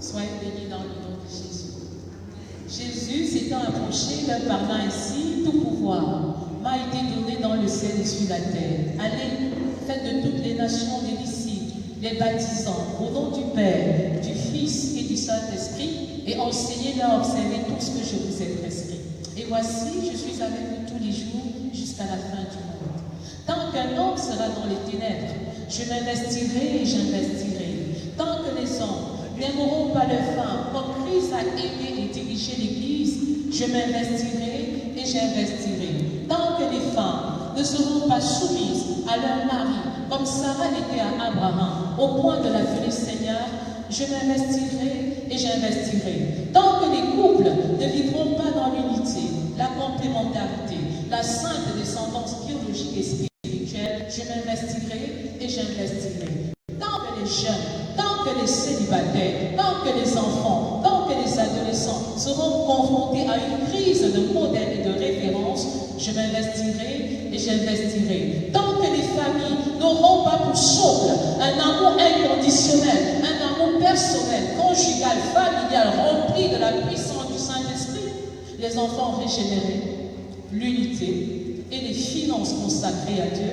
Soyez bénis dans le nom de Jésus. Jésus s'étant approché, leur parlant ainsi, tout pouvoir m'a été donné dans le ciel et sur la terre. Allez, faites de toutes les nations des disciples, les baptisants, au nom du Père, du Fils et du Saint-Esprit, et enseignez-leur à observer tout ce que je vous ai prescrit. Et voici, je suis avec vous tous les jours jusqu'à la fin du monde. Tant qu'un homme sera dans les ténèbres, je m'investirai et j'investirai. Tant que les hommes n'aimeront pas leurs femmes, comme Christ a aimé et dirigé l'Église, je m'investirai et j'investirai. Tant que les femmes ne seront pas soumises à leur mari, comme Sarah l'était à Abraham, au point de la du Seigneur, je m'investirai et j'investirai. Tant que les couples ne vivront pas dans l'unité, la complémentarité, la sainte descendance biologique et spirituelle, je m'investirai et j'investirai. Tant que les jeunes, tant que les célibataires, tant que les enfants, tant que les adolescents seront confrontés à une crise de modèle et de référence, je m'investirai et j'investirai. Tant que les familles n'auront pas pour socle un amour inconditionnel, un amour personnel, conjugal, familial, rempli de la puissance du Saint-Esprit, les enfants régénérés, l'unité et les finances consacrées à Dieu,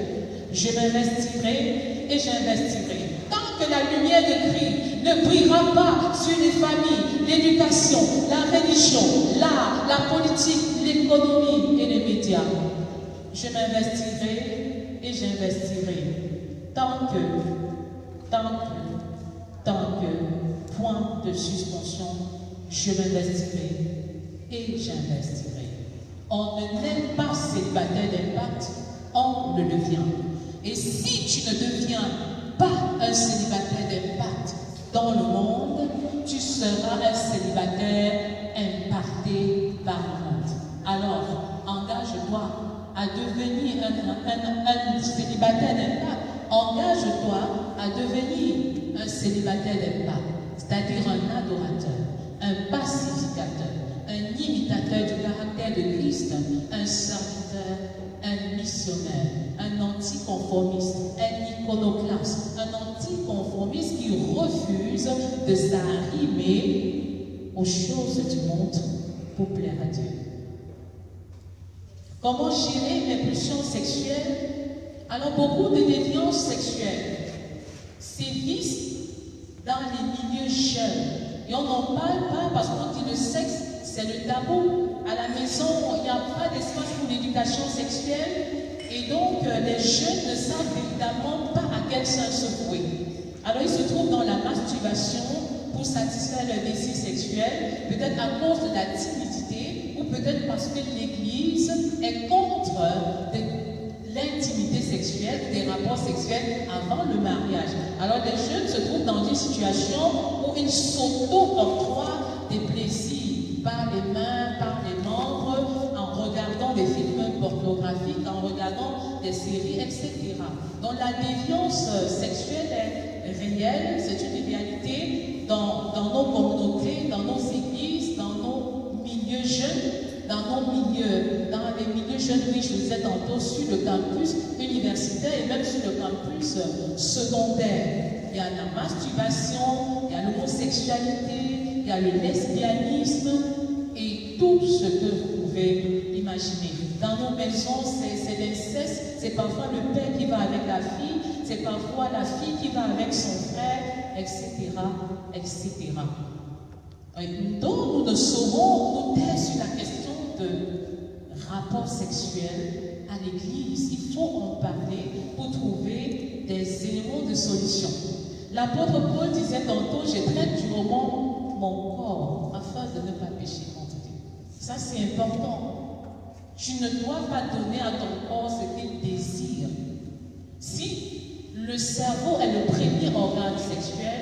je m'investirai et j'investirai. Tant que la lumière de Christ ne brillera pas sur les familles, l'éducation, la religion, l'art, la politique, l'économie et les médias, je m'investirai et j'investirai. Tant que, point de suspension, je m'investirai et j'investirai. On ne n'aime pas célibataire d'impact, on le devient. Et si tu ne deviens pas un célibataire d'impact dans le monde, tu seras un célibataire impacté par le monde. Alors, engage-toi à devenir un célibataire d'impact. Engage-toi à devenir un célibataire d'impact, c'est-à-dire un adorateur, un pacificateur, un imitateur du caractère de Christ, un serviteur, un missionnaire, un anticonformiste, un iconoclaste, un anticonformiste qui refuse de s'arrimer aux choses du monde pour plaire à Dieu. Comment gérer mes pulsions sexuelles? Alors, beaucoup de déviances sexuelles sévissent dans les milieux jeunes. Et on n'en parle pas parce qu'on dit le sexe, c'est le tabou. À la maison, il n'y a pas d'espace pour l'éducation sexuelle. Et donc, les jeunes ne savent évidemment pas à quel sein se vouer. Alors, ils se trouvent dans la masturbation pour satisfaire leur désir sexuel, peut-être à cause de la timidité, ou peut-être parce que l'Église est contre l'intimité sexuelle, des rapports sexuels avant le mariage. Alors, les jeunes se trouvent dans une situation où ils s'auto-octroient des plaisirs par les mains, par les membres, en regardant des films pornographiques, en regardant des séries, etc. Donc la déviance sexuelle est réelle, c'est une réalité dans nos communautés, dans nos églises, dans nos milieux jeunes, dans les milieux jeunes, oui, je vous disais tantôt, sur le campus universitaire et même sur le campus secondaire. Il y a la masturbation, il y a l'homosexualité, il y a le lesbianisme et tout ce que vous pouvez imaginer. Dans nos maisons, c'est l'inceste, c'est parfois le père qui va avec la fille, c'est parfois la fille qui va avec son frère, etc., etc. Donc, nous ne saurons nous taire sur la question de rapport sexuel à l'Église. Il faut en parler pour trouver des éléments de solution. L'apôtre Paul disait tantôt, je traite durement mon corps afin de ne pas pécher contre Dieu. Ça, c'est important. Tu ne dois pas donner à ton corps ce qu'il désire. Si le cerveau est le premier organe sexuel,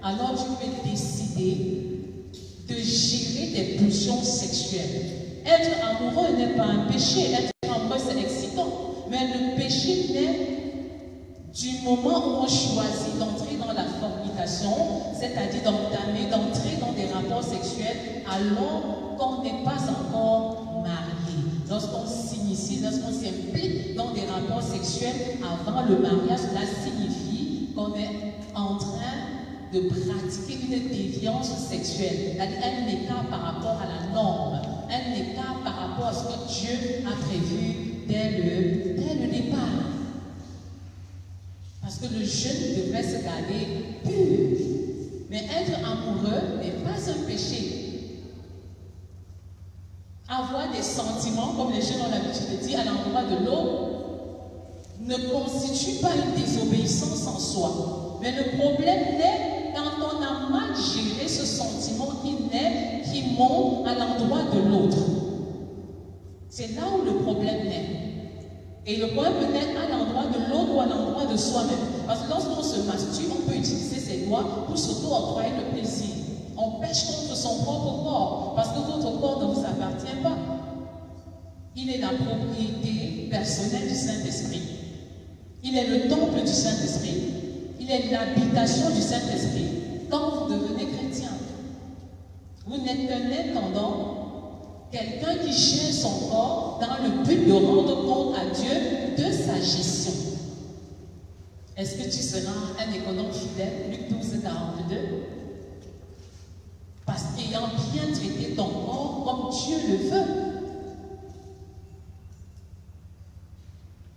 alors tu peux décider de gérer tes pulsions sexuelles. Être amoureux n'est pas un péché. Être amoureux, c'est excitant. Mais le péché naît du moment où on choisit d'entrer dans la fornication, c'est-à-dire d'entrer dans des rapports sexuels alors qu'on n'est pas encore marié. Lorsqu'on s'initie, lorsqu'on s'implique dans des rapports sexuels avant le mariage, cela signifie qu'on est en train de pratiquer une déviance sexuelle, c'est-à-dire un écart par rapport à la norme, un écart par rapport à ce que Dieu a prévu dès le départ. Parce que le jeune devrait se garder pur. Mais être amoureux n'est pas un péché. Avoir des sentiments, comme les jeunes ont l'habitude de dire, à l'endroit de l'autre, ne constitue pas une désobéissance en soi. Mais le problème naît quand on a mal géré ce sentiment qui monte à l'endroit de l'autre. C'est là où le problème naît. Et le problème peut être à l'endroit de l'autre ou à l'endroit de soi-même. Parce que lorsqu'on se masturbe, on peut utiliser ses doigts pour s'auto-octroyer le plaisir. On pêche contre son propre corps, parce que votre corps ne vous appartient pas. Il est la propriété personnelle du Saint-Esprit. Il est le temple du Saint-Esprit. Il est l'habitation du Saint-Esprit. Quand vous devenez chrétien, vous n'êtes qu'un intendant, quelqu'un qui gère son corps dans le but de rendre compte à Dieu de sa gestion. Est-ce que tu seras un économe fidèle? Luc 12, 42. Parce qu'ayant bien traité ton corps comme Dieu le veut.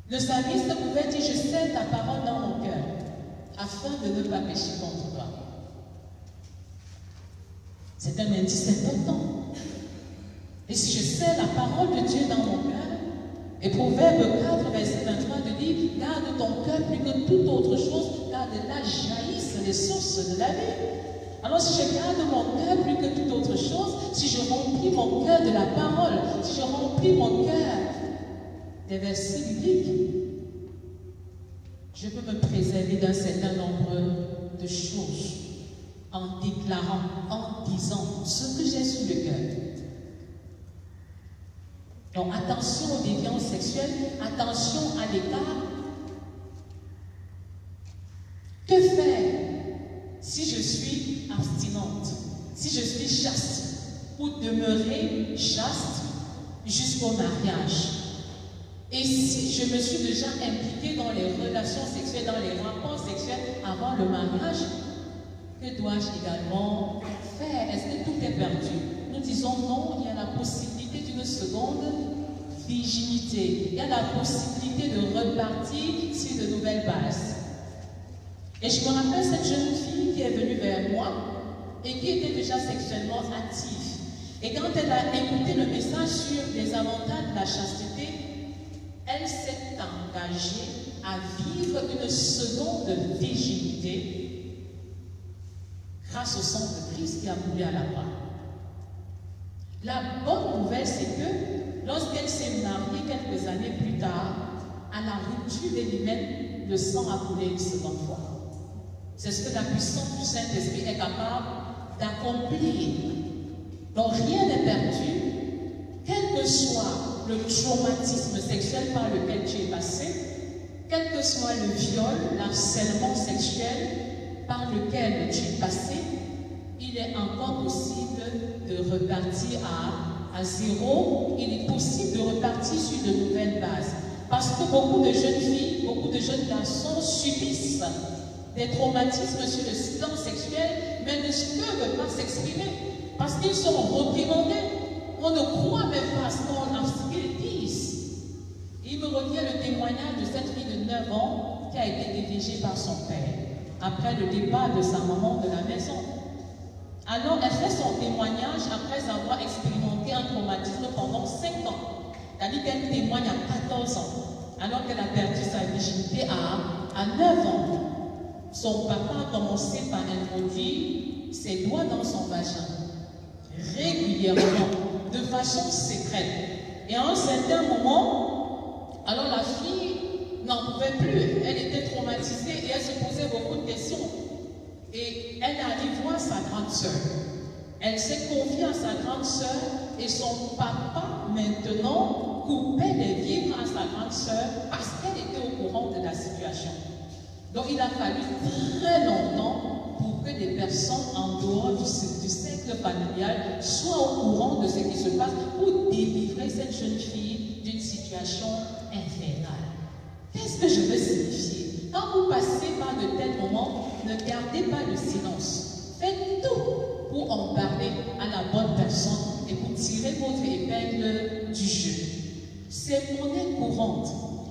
Le psalmiste pouvait dire, je scelle ta parole dans mon cœur, afin de ne pas pécher contre toi. C'est un indice important. Et si je sais la parole de Dieu dans mon cœur, et Proverbe 4, verset 23 de dire, garde ton cœur plus que toute autre chose, car de là jaillissent les sources de la vie. Alors si je garde mon cœur plus que toute autre chose, si je remplis mon cœur de la parole, si je remplis mon cœur des versets bibliques, je peux me préserver d'un certain nombre de choses en déclarant, en disant ce que j'ai sur le cœur. Donc attention aux déviances sexuelles, attention à l'écart. Que faire si je suis abstinente, si je suis chaste, pour demeurer chaste jusqu'au mariage? Et si je me suis déjà impliquée dans les relations sexuelles, dans les rapports sexuels avant le mariage, que dois-je également faire? Est-ce que tout est perdu? Nous disons non, il y a la possibilité d'une seconde virginité. Il y a la possibilité de repartir sur de nouvelles bases. Et je me rappelle cette jeune fille qui est venue vers moi et qui était déjà sexuellement active. Et quand elle a écouté le message sur les avantages de la chasteté, elle s'est engagée à vivre une seconde virginité grâce au sang de Christ qui a coulé à la croix. La bonne nouvelle, c'est que lorsqu'elle s'est mariée quelques années plus tard, à la rupture des ligaments, le sang a coulé une seconde fois. C'est ce que la puissance du Saint-Esprit est capable d'accomplir. Donc rien n'est perdu, quel que soit le traumatisme sexuel par lequel tu es passé, quel que soit le viol, l'harcèlement sexuel par lequel tu es passé, il est encore possible de repartir à zéro. Il est possible de repartir sur de nouvelles bases. Parce que beaucoup de jeunes filles, beaucoup de jeunes garçons subissent des traumatismes sur le plan sexuel, mais ne peuvent pas s'exprimer. Parce qu'ils sont reprimandés. On ne croit même pas ce qu'ils disent. Il me revient le témoignage de cette fille de 9 ans qui a été négligée par son père après le départ de sa maman de la maison. Alors, elle fait son témoignage après avoir expérimenté un traumatisme pendant 5 ans. C'est-à-dire qu'elle témoigne à 14 ans, alors qu'elle a perdu sa virginité à 9 ans. Son papa a commencé par introduire ses doigts dans son vagin, régulièrement, de façon secrète. Et à un certain moment, alors la fille n'en pouvait plus. Elle était traumatisée et elle se posait beaucoup de questions. Et elle allait voir sa grande sœur. Elle s'est confiée à sa grande sœur et son papa, maintenant, coupait les vivres à sa grande sœur parce qu'elle était au courant de la situation. Donc il a fallu très longtemps pour que des personnes en dehors du cercle familial soient au courant de ce qui se passe pour délivrer cette jeune fille d'une situation infernale. Qu'est-ce que je veux signifier? Quand vous passez par de tels moments, ne gardez pas le silence. Faites tout pour en parler à la bonne personne et pour tirer votre épingle du jeu. C'est monnaie courante.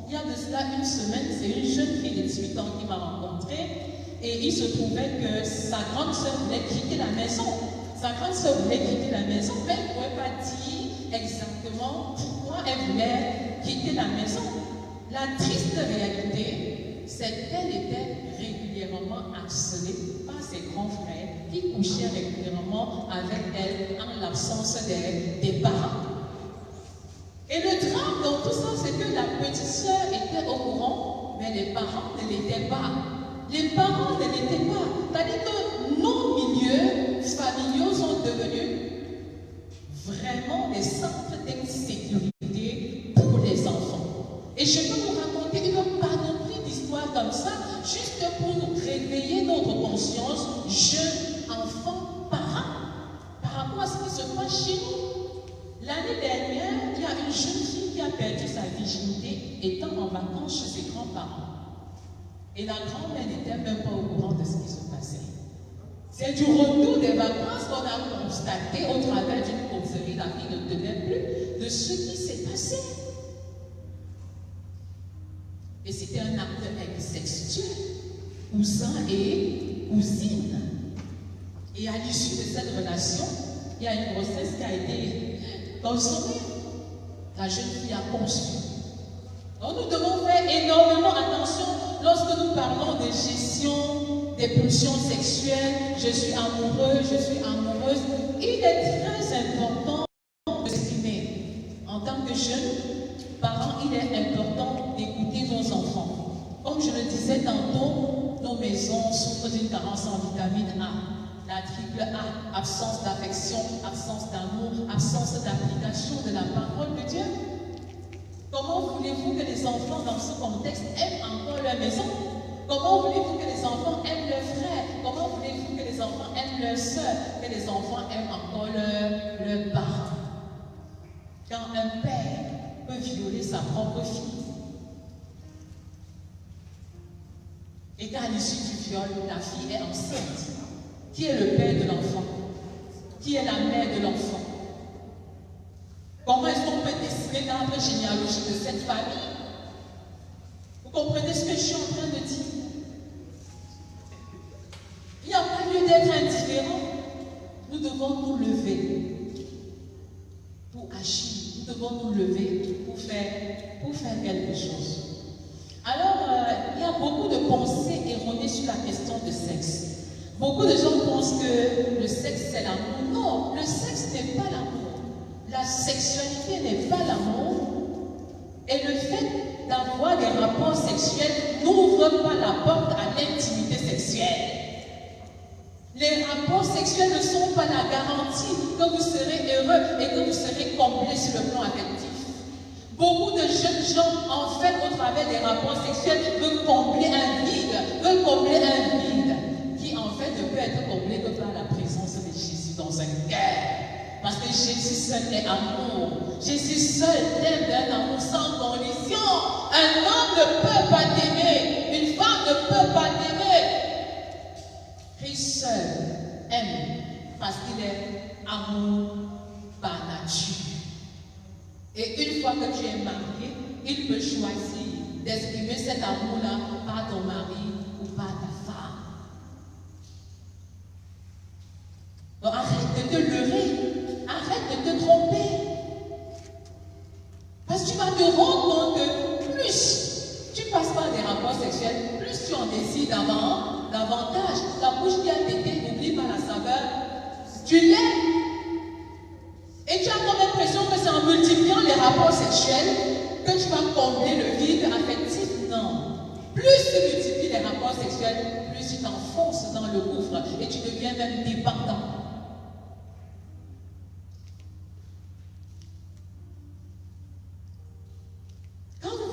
Il y a de cela une semaine, c'est une jeune fille de 18 ans qui m'a rencontrée et il se trouvait que sa grande sœur voulait quitter la maison. Sa grande sœur voulait quitter la maison, mais elle ne pouvait pas dire exactement pourquoi elle voulait quitter la maison. La triste réalité, c'est qu'elle était régulièrement harcelée par ses grands frères qui couchaient régulièrement avec elle en l'absence des parents. Et le drame dans tout ça, c'est que la petite sœur était au courant, mais les parents ne l'étaient pas. Les parents ne l'étaient pas. C'est-à-dire que nos milieux familiaux sont devenus vraiment des centres d'insécurité pour les enfants. Et je peux vous raconter une panoplie d'histoires comme ça, juste pour nous réveiller notre conscience, jeunes, enfants, parents, par rapport à ce qui se passe chez nous. L'année dernière, il y a une jeune fille qui a perdu sa virginité étant en vacances chez ses grands-parents. Et la grand-mère n'était même pas au courant de ce qui se passait. C'est du retour des vacances qu'on a constaté au travers d'une causerie, la fille ne tenait plus de ce qui s'est passé. Et c'était un acte sexuel, cousin et cousine. Et à l'issue de cette relation, il y a une grossesse qui a été consommée. La jeune fille a conçu. Donc nous devons faire énormément attention lorsque nous parlons de gestion des pulsions sexuelles. Je suis amoureux, je suis amoureuse. Il est très important de s'estimer. En tant que jeune, parents, il est important d'écouter nos enfants. Comme je le disais tantôt, nos maisons souffrent d'une carence en vitamine A. La triple A, absence d'affection, absence d'amour, absence d'application de la parole de Dieu. Comment voulez-vous que les enfants dans ce contexte aiment encore leur maison? Comment voulez-vous que les enfants aiment leurs frères? Comment voulez-vous que les enfants aiment leurs sœurs? Que les enfants aiment encore leurs parents? Quand un père peut violer sa propre fille, et qu'à l'issue du viol, la fille est enceinte, qui est le père de l'enfant? Qui est la mère de l'enfant? Comment est-ce qu'on peut dessiner l'arbre généalogique de cette famille? Vous comprenez ce que je suis en train de dire? Il n'y a pas lieu d'être indifférent. Nous devons nous lever pour agir. Nous devons nous lever pour faire quelque chose. Alors, il y a beaucoup de pensées erronées sur la question de sexe. Beaucoup de gens pensent que le sexe c'est l'amour. Non, le sexe n'est pas l'amour. La sexualité n'est pas l'amour. Et le fait d'avoir des rapports sexuels n'ouvre pas la porte à l'intimité sexuelle. Les rapports sexuels ne sont pas la garantie que vous serez heureux et que vous serez comblés sur le plan affectif. Beaucoup de jeunes gens, en fait, au travers des rapports sexuels, veulent combler un vide, qui en fait ne peut être comblé que par la présence de Jésus dans un cœur. Parce que Jésus seul est amour. Jésus seul t'aime d'un amour sans condition. Un homme ne peut pas t'aimer. Une femme ne peut pas t'aimer. Christ seul aime parce qu'il est amour par nature. Et une fois que tu es marié, il peut choisir d'exprimer cet amour-là par ton mari ou par ta femme. Donc arrête de te leurrer. Arrête de te tromper. Parce que tu vas te rendre compte que plus tu passes par des rapports sexuels, plus tu en décides davantage. La bouche qui a pété n'oublie pas la saveur du lait. Et tu as comme l'impression que c'est en multipliant les rapports sexuels que tu vas combler le vide affectif. Non. Plus tu multiplies les rapports sexuels, plus tu t'enfonces dans le gouffre et tu deviens même dépendant.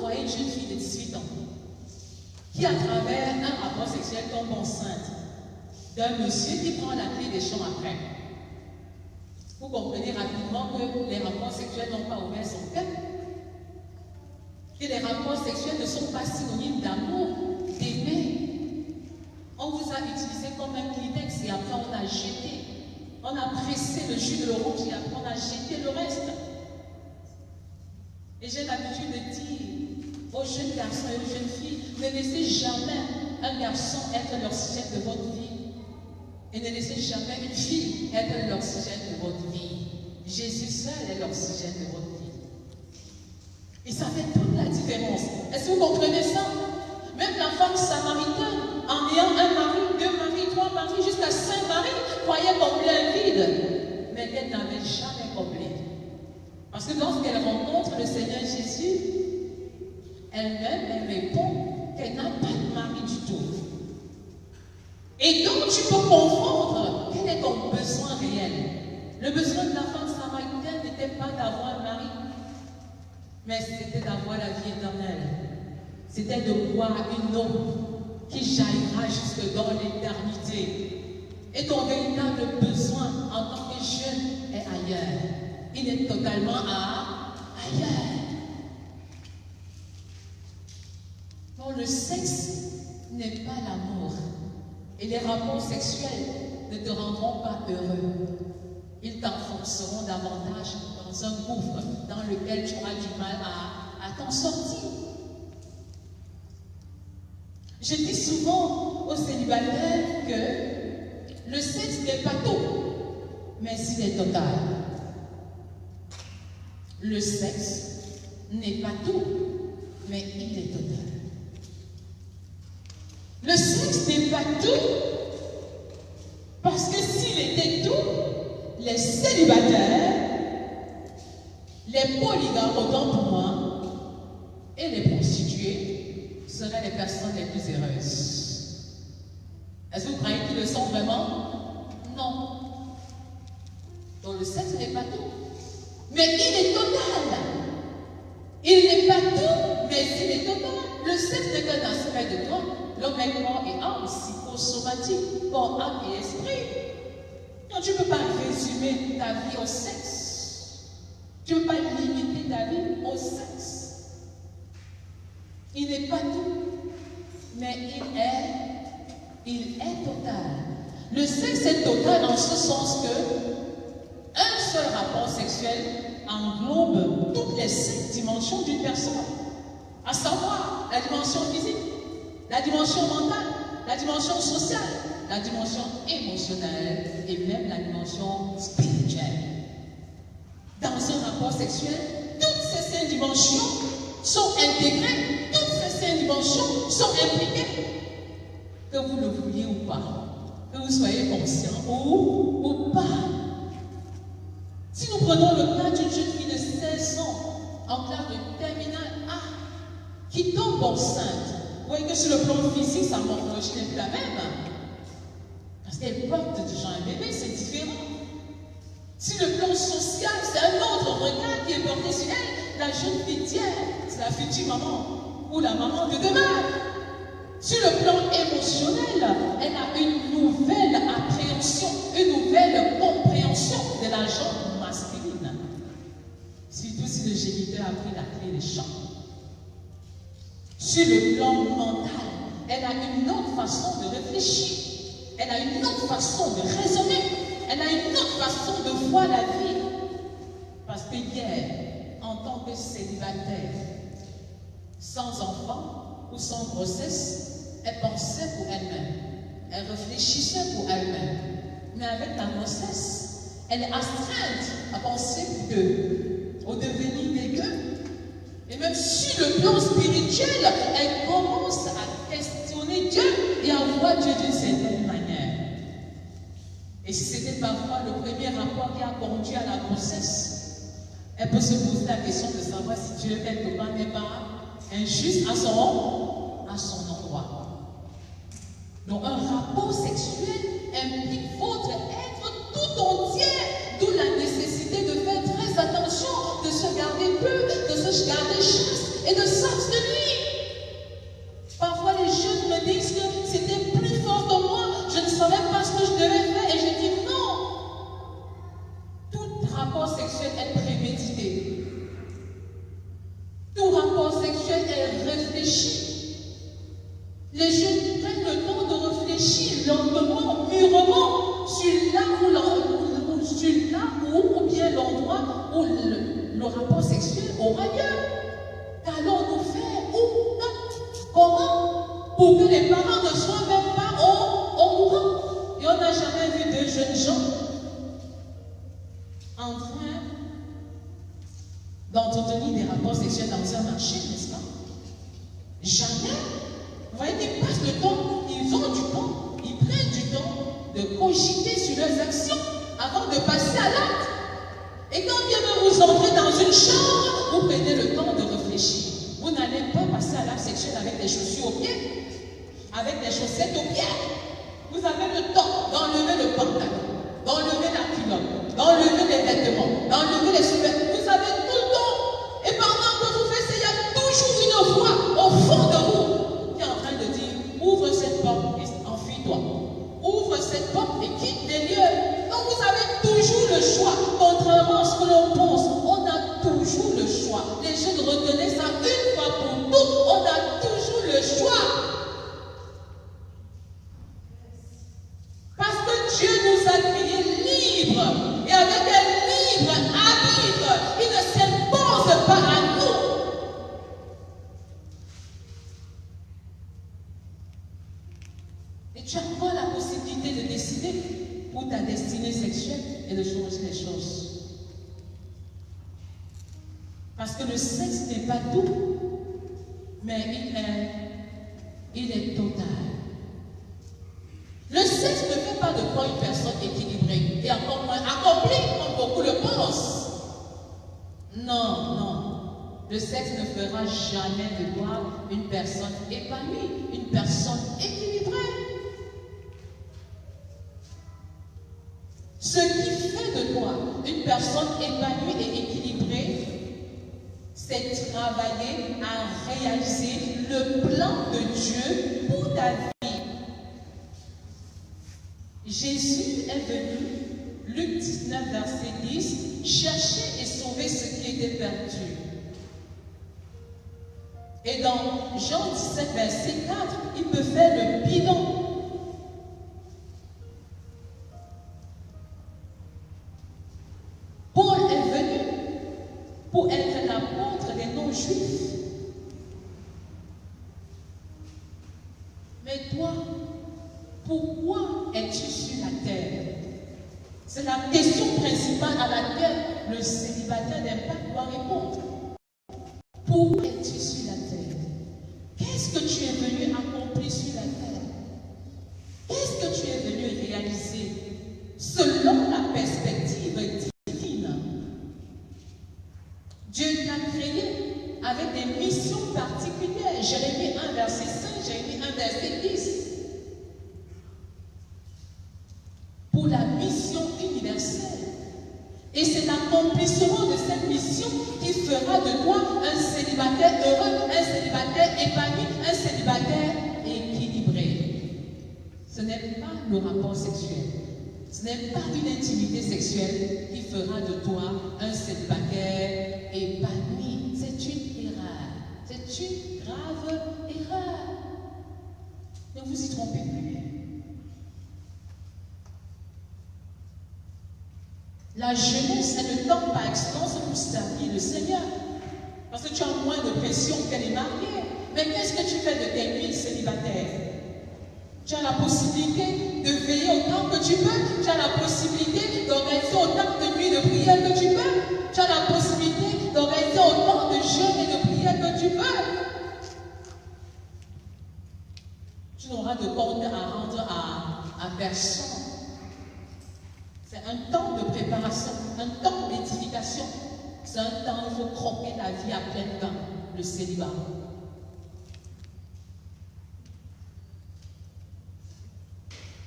Une jeune fille de 18 ans qui, à travers un rapport sexuel, tombe enceinte d'un monsieur qui prend la clé des champs après. Vous comprenez rapidement que les rapports sexuels n'ont pas ouvert son cœur, que les rapports sexuels ne sont pas synonymes d'amour. d'aimer. On vous a utilisé comme un Kleenex et après on a jeté. On a pressé le jus de l'orange et après on a jeté le reste. Et j'ai l'habitude de dire aux jeunes garçons et aux jeunes filles, ne laissez jamais un garçon être l'oxygène de votre vie. Et ne laissez jamais une fille être l'oxygène de votre vie. Jésus seul est l'oxygène de votre vie. Et ça fait toute la différence. Est-ce que vous comprenez ça? Même la femme samaritaine, en ayant un mari, 2 maris, 3 maris, jusqu'à 5 maris, croyait combler un vide. Mais elle n'avait jamais comblé. Parce que lorsqu'elle rencontre le Seigneur Jésus, elle-même, elle répond qu'elle n'a pas de mari du tout. Et donc, tu peux comprendre quel est ton besoin réel. Le besoin de la femme samaritaine n'était pas d'avoir un mari, mais c'était d'avoir la vie éternelle. C'était de boire une eau qui jaillira jusque dans l'éternité. Et ton véritable besoin en tant que jeune est ailleurs. Il est totalement ailleurs. Donc le sexe n'est pas l'amour. Et les rapports sexuels ne te rendront pas heureux. Ils t'enfonceront davantage dans un gouffre dans lequel tu auras du mal à t'en sortir. Je dis souvent aux célibataires que le sexe n'est pas tout, mais s'il est total. Le sexe n'est pas tout, mais il est total. Le sexe n'est pas tout, parce que s'il était tout, les célibataires, les polygames autant pour moi, et les prostituées seraient les personnes les plus heureuses. Est-ce que vous croyez qu'ils le sont vraiment? Non. Donc le sexe n'est pas tout. Mais il est total. Il n'est pas tout, mais il est total. Le sexe n'est qu'un aspect de toi. L'homme est corps et âme, psychosomatique, corps, âme et esprit. Donc tu ne peux pas résumer ta vie au sexe. Tu ne peux pas limiter ta vie au sexe. Il n'est pas tout, mais il est total. Le sexe est total dans ce sens que un seul rapport sexuel englobe toutes les 5 dimensions d'une personne, à savoir la dimension physique, la dimension mentale, la dimension sociale, la dimension émotionnelle et même la dimension spirituelle. Dans un rapport sexuel, toutes ces 5 dimensions sont intégrées, toutes ces 5 dimensions sont impliquées. Que vous le vouliez ou pas, que vous soyez conscient ou pas. Si nous prenons le cas d'une jeune fille de 16 ans en classe de terminale A qui tombe enceinte, vous voyez que sur le plan physique, sa morphologie n'est plus la même. Parce qu'elle porte déjà un bébé, c'est différent. Sur le plan social, c'est un autre regard qui est porté sur elle. La jeune fille tiers, c'est la future maman ou la maman de demain. Sur le plan émotionnel, elle a une nouvelle appréhension, une nouvelle compréhension de la genre masculine. Surtout si le géniteur a pris la clé des champs. Sur le plan mental, elle a une autre façon de réfléchir. Elle a une autre façon de raisonner. Elle a une autre façon de voir la vie. Parce que hier, en tant que célibataire, sans enfant ou sans grossesse, elle pensait pour elle-même. Elle réfléchissait pour elle-même. Mais avec la grossesse, elle est astreinte à penser pour Dieu, au devenir des gueux. Et même sur le plan spirituel, elle commence à questionner Dieu et à voir Dieu d'une certaine manière. Et si c'était parfois le premier rapport qui a conduit à la grossesse, elle peut se poser la question de savoir si Dieu, quelque part, n'est pas injuste à son endroit. Donc un rapport sexuel implique votre être tout entier, d'où la nécessité de faire très attention, de se garder peu, de se garder chaste et de s'abstenir. Parfois les jeunes me disent que c'était plus fort que moi, je ne savais pas ce que je devais faire et je dis non. Tout rapport sexuel est prémédité. Tout rapport sexuel est réfléchi. Les jeunes prennent le temps de réfléchir lentement, mûrement, sur là où, ou bien l'endroit où le rapport sexuel aura lieu. Qu'allons-nous faire? Où? Comment? Pour que les parents ne soient même pas au courant. Et on n'a jamais vu deux jeunes gens en train d'entretenir des rapports sexuels dans un marché, n'est-ce pas? Jamais. Vous voyez qu'ils passent le temps, ils ont du temps, ils prennent du temps de cogiter sur leurs actions avant de passer à l'acte. Et quand bien même vous entrez dans une chambre, vous prenez le temps de réfléchir. Vous n'allez pas passer à l'acte sexuel avec des chaussures aux pieds, avec des chaussettes aux pieds. Vous avez le temps d'enlever le pantalon, d'enlever la culotte, d'enlever les vêtements, d'enlever les sous-vêtements. Vous avez tout le temps. Et pendant que vous faites ça, il y a toujours une voix au fond de vous qui est en train de dire, ouvre cette porte et enfuis-toi. Ouvre cette porte et quitte les lieux. Donc vous avez toujours le choix. Contrairement à ce que l'on pense, on a toujours le choix. Les jeunes retenaient ça une fois pour toutes. On a toujours le choix. Parce que Dieu nous a créés libres. Et avec un libre arbitre, il ne s'impose pas à nous. Et tu as encore la possibilité de décider pour ta destinée sexuelle et de changer les choses. Parce que le sexe n'est pas tout, mais il est total. Le sexe ne fait pas de toi une personne équilibrée et encore moins accomplie comme beaucoup le pensent. Non, non. Le sexe ne fera jamais de toi une personne épanouie, une personne équilibrée. Ce qui fait de toi une personne épanouie et équilibrée, c'est travailler à réaliser le plan de Dieu pour ta vie. Jésus est venu, Luc 19, verset 10, chercher et sauver ce qui était perdu. Et dans Jean 17, verset 4, il peut faire le bilan. Paul est venu pour être l'apôtre des non-juifs. Mais toi, pourquoi es-tu sur la terre? C'est la question principale à laquelle le célibataire d'Impact doit répondre. Pourquoi es-tu sur la terre? Qu'est-ce que tu es venu accomplir sur la terre? Qu'est-ce que tu es venu réaliser selon la perspective divine? Dieu t'a créé avec des missions particulières. Jérémie 1, verset 5, Jérémie 1, verset 10. Pour la mission universelle. Et c'est l'accomplissement de cette mission qui fera de toi un célibataire heureux, un célibataire épanoui, un célibataire équilibré. Ce n'est pas le rapport sexuel. Ce n'est pas une intimité sexuelle qui fera de toi un célibataire épanoui. C'est une erreur. C'est une grave erreur. Ne vous y trompez plus. La jeunesse est le temps par excellence pour servir le Seigneur. Parce que tu as moins de pression qu'elle est mariée. Mais qu'est-ce que tu fais de tes nuits célibataires? Tu as la possibilité de veiller autant que tu peux. Tu as la possibilité d'organiser autant de nuits de prière que tu peux. Tu as la possibilité d'organiser autant de jeûnes et de prières que tu peux. Tu n'auras de compte à rendre à personne. C'est un temps de préparation, un temps d'édification. C'est un temps où il faut croquer la vie à plein temps, le célibat.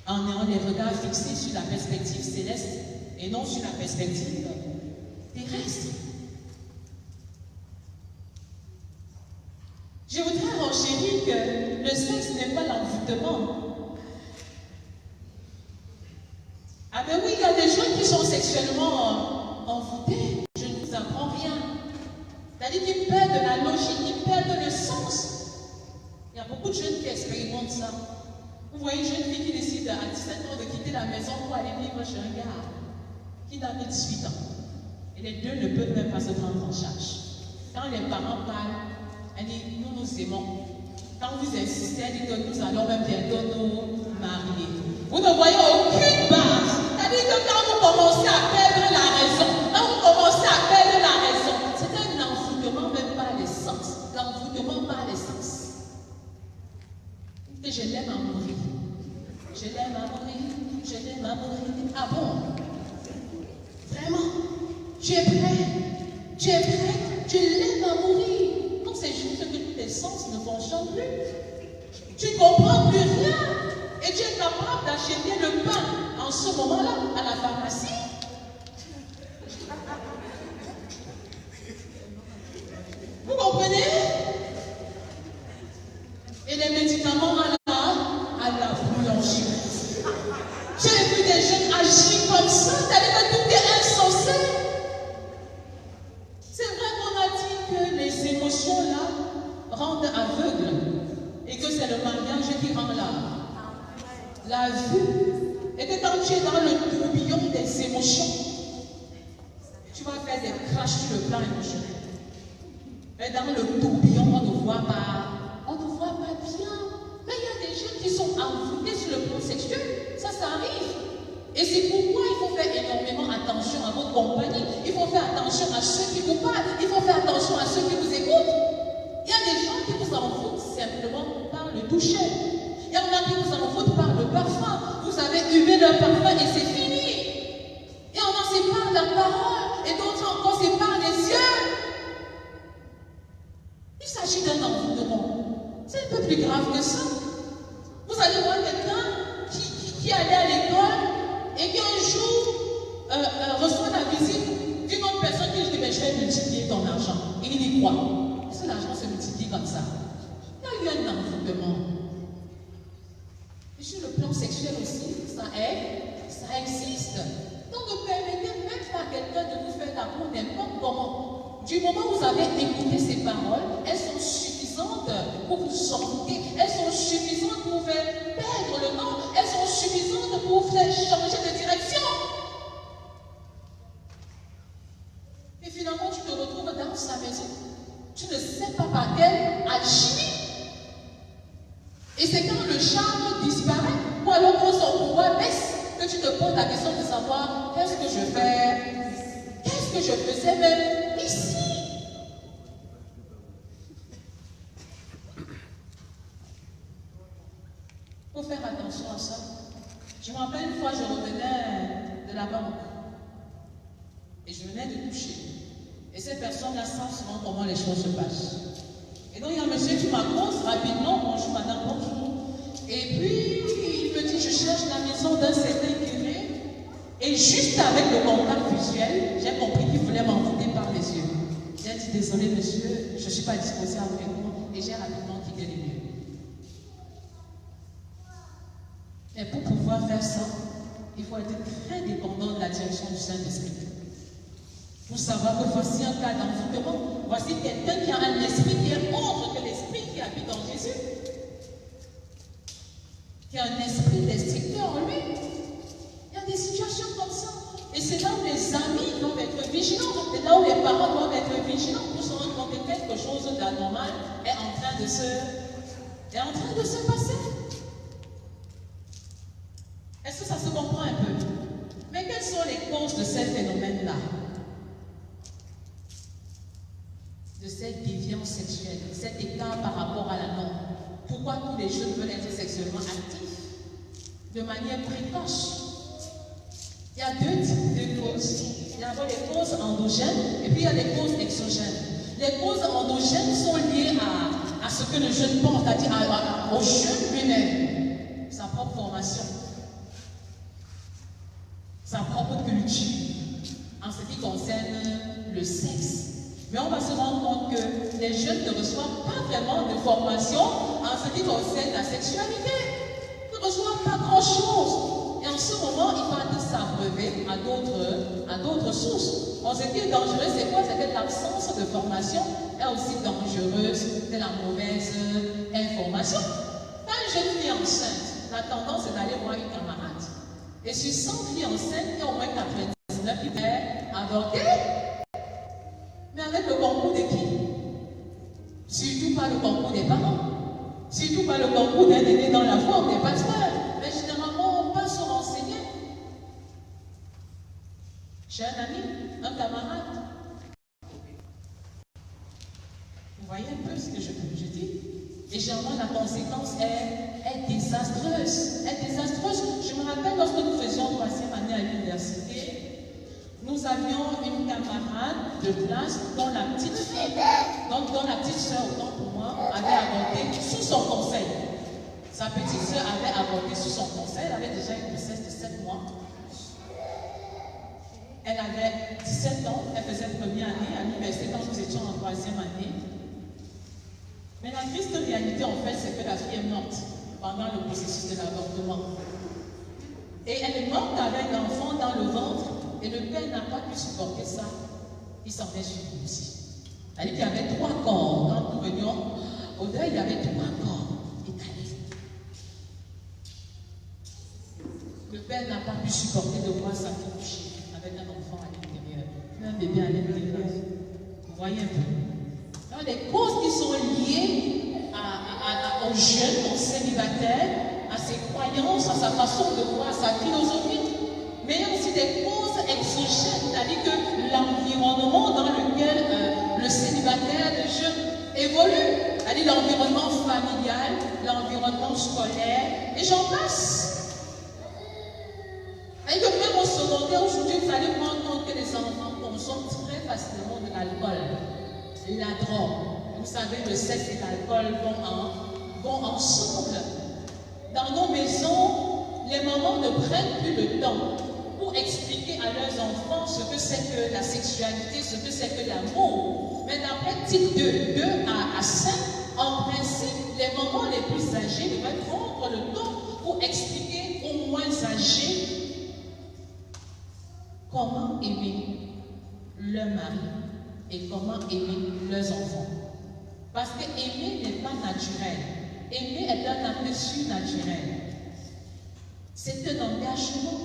En ayant les regards fixés sur la perspective céleste et non sur la perspective terrestre. Je voudrais renchérir que le sexe n'est pas l'envoûtement. Ah ben oui, il y a des gens qui sont sexuellement envoûtés. Je ne vous apprends rien. C'est-à-dire qu'ils perdent la logique, ils perdent le sens. Il y a beaucoup de jeunes qui expérimentent ça. Vous voyez une jeune fille qui décide à 17 ans de quitter la maison pour aller vivre chez un gars qui n'a que 18 ans. Et les deux ne peuvent même pas se prendre en charge. Quand les parents parlent, elle dit, nous nous aimons. Quand vous insistez, elle dit que nous allons même bientôt nous marier. Vous ne voyez aucune base. C'est-à-dire que quand vous commencez à perdre la raison, c'est un envoûtement même par l'essence. L'envoûtement par l'essence. Et je l'aime à mourir. Je l'aime à mourir. Je l'aime à mourir. Ah bon? Vraiment? Tu es prêt? Tu es prêt? Tu l'aimes à mourir. Non, c'est juste que tous tes sens ne fonctionnent plus. Tu ne comprends plus rien. Et tu es capable d'acheter le pain en ce moment-là à la pharmacie. Vous comprenez? Et les médicaments à la boulangerie. J'ai vu des jeunes agir comme ça, c'est-à-dire que tout est insensé. C'est vrai qu'on a dit que les émotions là rendent aveugles et que c'est le mariage qui rend la vue. Et que quand tu es dans le tourbillon des émotions, tu vas faire des crashs sur le plan émotionnel. Mais dans le tourbillon, on ne voit pas bien. Mais il y a des gens qui sont envoûtés sur le plan sexuel. Ça arrive. Et c'est pourquoi il faut faire énormément attention à votre compagnie. Il faut faire attention à ceux qui vous parlent. Il faut faire attention à ceux qui vous écoutent. Il y a des gens qui vous envoûtent simplement par le toucher. Il y en a qui vous envoûtent par le parfum. Vous avez humé leur parfum et c'est fini. Et on en sait par la parole. Et d'autres encore, c'est par les yeux. Il s'agit d'un envoûtement. C'est un peu plus grave que ça. Vous allez voir quelqu'un qui allait à l'école et qui un jour reçoit la visite d'une autre personne qui lui dit mais je vais multiplier ton argent. Et il y croit. Est-ce que l'argent se multiplie comme ça? Il y a eu un envoûtement. Et sur le plan sexuel aussi, ça existe. Donc ne permettez même pas à quelqu'un de vous faire la peau n'importe comment. Du moment où vous avez écouté ces paroles, elles sont suffisantes pour vous envoûter. Elles sont suffisantes pour vous faire perdre le temps. Elles sont suffisantes pour vous faire changer de direction. Et finalement, tu te retrouves dans sa maison. Tu ne sais pas par quelle alchimie. Et c'est quand le charme disparaît, ou alors quand son pouvoir baisse, que tu te poses la question de savoir qu'est-ce que je fais, qu'est-ce que je faisais même ici. Il faut faire attention à ça. Je me rappelle une fois, je revenais de la banque et je venais de toucher. Et ces personnes-là savent souvent comment les choses se passent. Et donc il y a un monsieur qui m'appose rapidement, bonjour madame, bonjour. Et puis il me dit, je cherche la maison d'un certain curé. Et juste avec le contact visuel, j'ai compris qu'il voulait m'envoûter par les yeux. J'ai dit, désolé monsieur, je ne suis pas disposé à vous répondre. Et j'ai rapidement quitté les lieux. Mais pour pouvoir faire ça, il faut être très dépendant de la direction du Saint-Esprit. Pour savoir que voici un cas d'envoûtement, voici quelqu'un qui a un esprit qui est autre que l'esprit qui habite en Jésus. Qui a un esprit destructeur en lui. Il y a des situations comme ça. Et c'est là où les amis doivent être vigilants. C'est là où les parents doivent être vigilants pour se rendre compte que quelque chose d'anormal est en train de se passer. Est-ce que ça se comprend un peu? Mais quelles sont les causes de ces phénomènes-là? De cette déviance sexuelle, cet écart par rapport à la norme. Pourquoi tous les jeunes veulent être sexuellement actifs de manière précoce? Il y a deux types de causes. Il y a les causes endogènes et puis il y a les causes exogènes. Les causes endogènes sont liées à ce que le jeune pense, c'est-à-dire au jeune lui-même, sa propre formation, sa propre culture, en ce qui concerne le sexe. Mais on va se rendre compte que les jeunes ne reçoivent pas vraiment de formation en ce qui concerne la sexualité. Ils ne reçoivent pas grand-chose. Et en ce moment, ils vont s'abreuver à d'autres sources. Ce qui est dangereux, c'est quoi? C'est que l'absence de formation est aussi dangereuse que la mauvaise information. Quand une jeune fille enceinte, la tendance est d'aller voir une camarade. Et sur 100 filles enceintes, il y a au moins 99 qui vont avorter. Mais avec le concours de qui? Surtout pas le concours des parents. Surtout pas le concours d'un aîné dans la forme des pasteurs. Mais généralement, on passe au renseigner. J'ai un ami, un camarade. Vous voyez un peu ce que je dis? Et généralement, la conséquence est désastreuse. Est désastreuse. Je me rappelle lorsque nous faisions 3e année à l'université, nous avions une camarade de classe dont la petite fille, dont la petite soeur, autant pour moi, avait avorté sous son conseil. Sa petite soeur avait avorté sous son conseil. Elle avait déjà une grossesse de 7 mois. Elle avait 17 ans. Elle faisait première année à l'université quand nous étions en 3e année. Mais la triste réalité, en fait, c'est que la fille est morte pendant le processus de l'avortement. Et elle est morte avec l'enfant dans le ventre, et le père n'a pas pu supporter ça. Il s'en est suivi aussi. C'est-à-dire qu'il y avait 3 corps. Quand nous venions au deuil, il y avait 3 corps étalés. Le père n'a pas pu supporter de voir sa fille coucher avec un enfant à l'intérieur, un bébé à l'intérieur. Vous voyez un peu? Donc, les causes qui sont liées aux jeunes, aux célibataires, à ses croyances, à sa façon de voir, à sa philosophie. Mais il y a aussi des causes exogènes, c'est-à-dire que l'environnement dans lequel le célibataire, le jeune évolue, c'est-à-dire l'environnement familial, l'environnement scolaire, et j'en passe. Et que même au secondaire, aujourd'hui, vous allez prendre compte que les enfants consomment très facilement de l'alcool, la drogue. Vous savez, le sexe et l'alcool vont ensemble. Dans nos maisons, les mamans ne prennent plus le temps pour expliquer à leurs enfants ce que c'est que la sexualité, ce que c'est que l'amour. Mais d'après titre 2 à 5, en principe, les mamans les plus âgées devraient prendre le temps pour expliquer aux moins âgés comment aimer leur mari et comment aimer leurs enfants. Parce que aimer n'est pas naturel. Aimer est un acte surnaturel. C'est un engagement.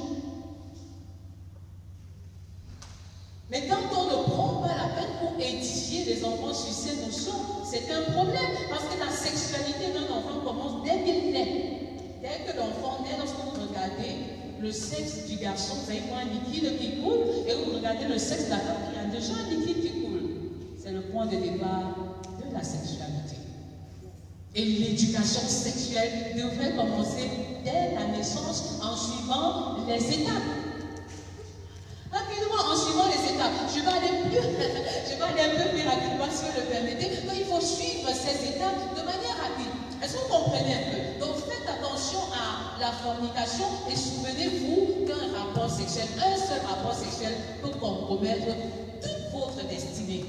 Mais quand on ne prend pas la peine pour édifier les enfants sur ces notions, c'est un problème. Parce que la sexualité d'un enfant commence dès qu'il naît. Dès que l'enfant naît, lorsque vous regardez le sexe du garçon, vous allez voir un liquide qui coule, et vous regardez le sexe de la femme, il y a déjà un liquide qui coule. C'est le point de départ de la sexualité. Et l'éducation sexuelle devrait commencer dès la naissance en suivant les étapes. Rapidement, en suivant les étapes. Je vais aller un peu plus rapidement si vous le permettez. Donc, il faut suivre ces étapes de manière rapide. Est-ce que vous comprenez un peu? Donc faites attention à la fornication et souvenez-vous qu'un rapport sexuel, un seul rapport sexuel peut compromettre toute votre destinée.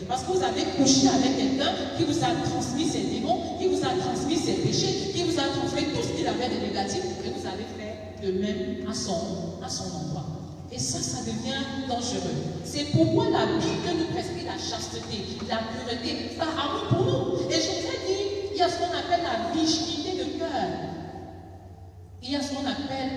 Parce que vous avez couché avec quelqu'un qui vous a transmis ses démons, qui vous a transmis ses péchés, qui vous a transmis tout ce qu'il avait de négatif, et vous avez fait de même à son endroit. Et ça devient dangereux. C'est pourquoi la Bible nous prescrit la chasteté, la pureté, par amour pour nous. Et je vous ai dit, il y a ce qu'on appelle la virginité de cœur. Il y a ce qu'on appelle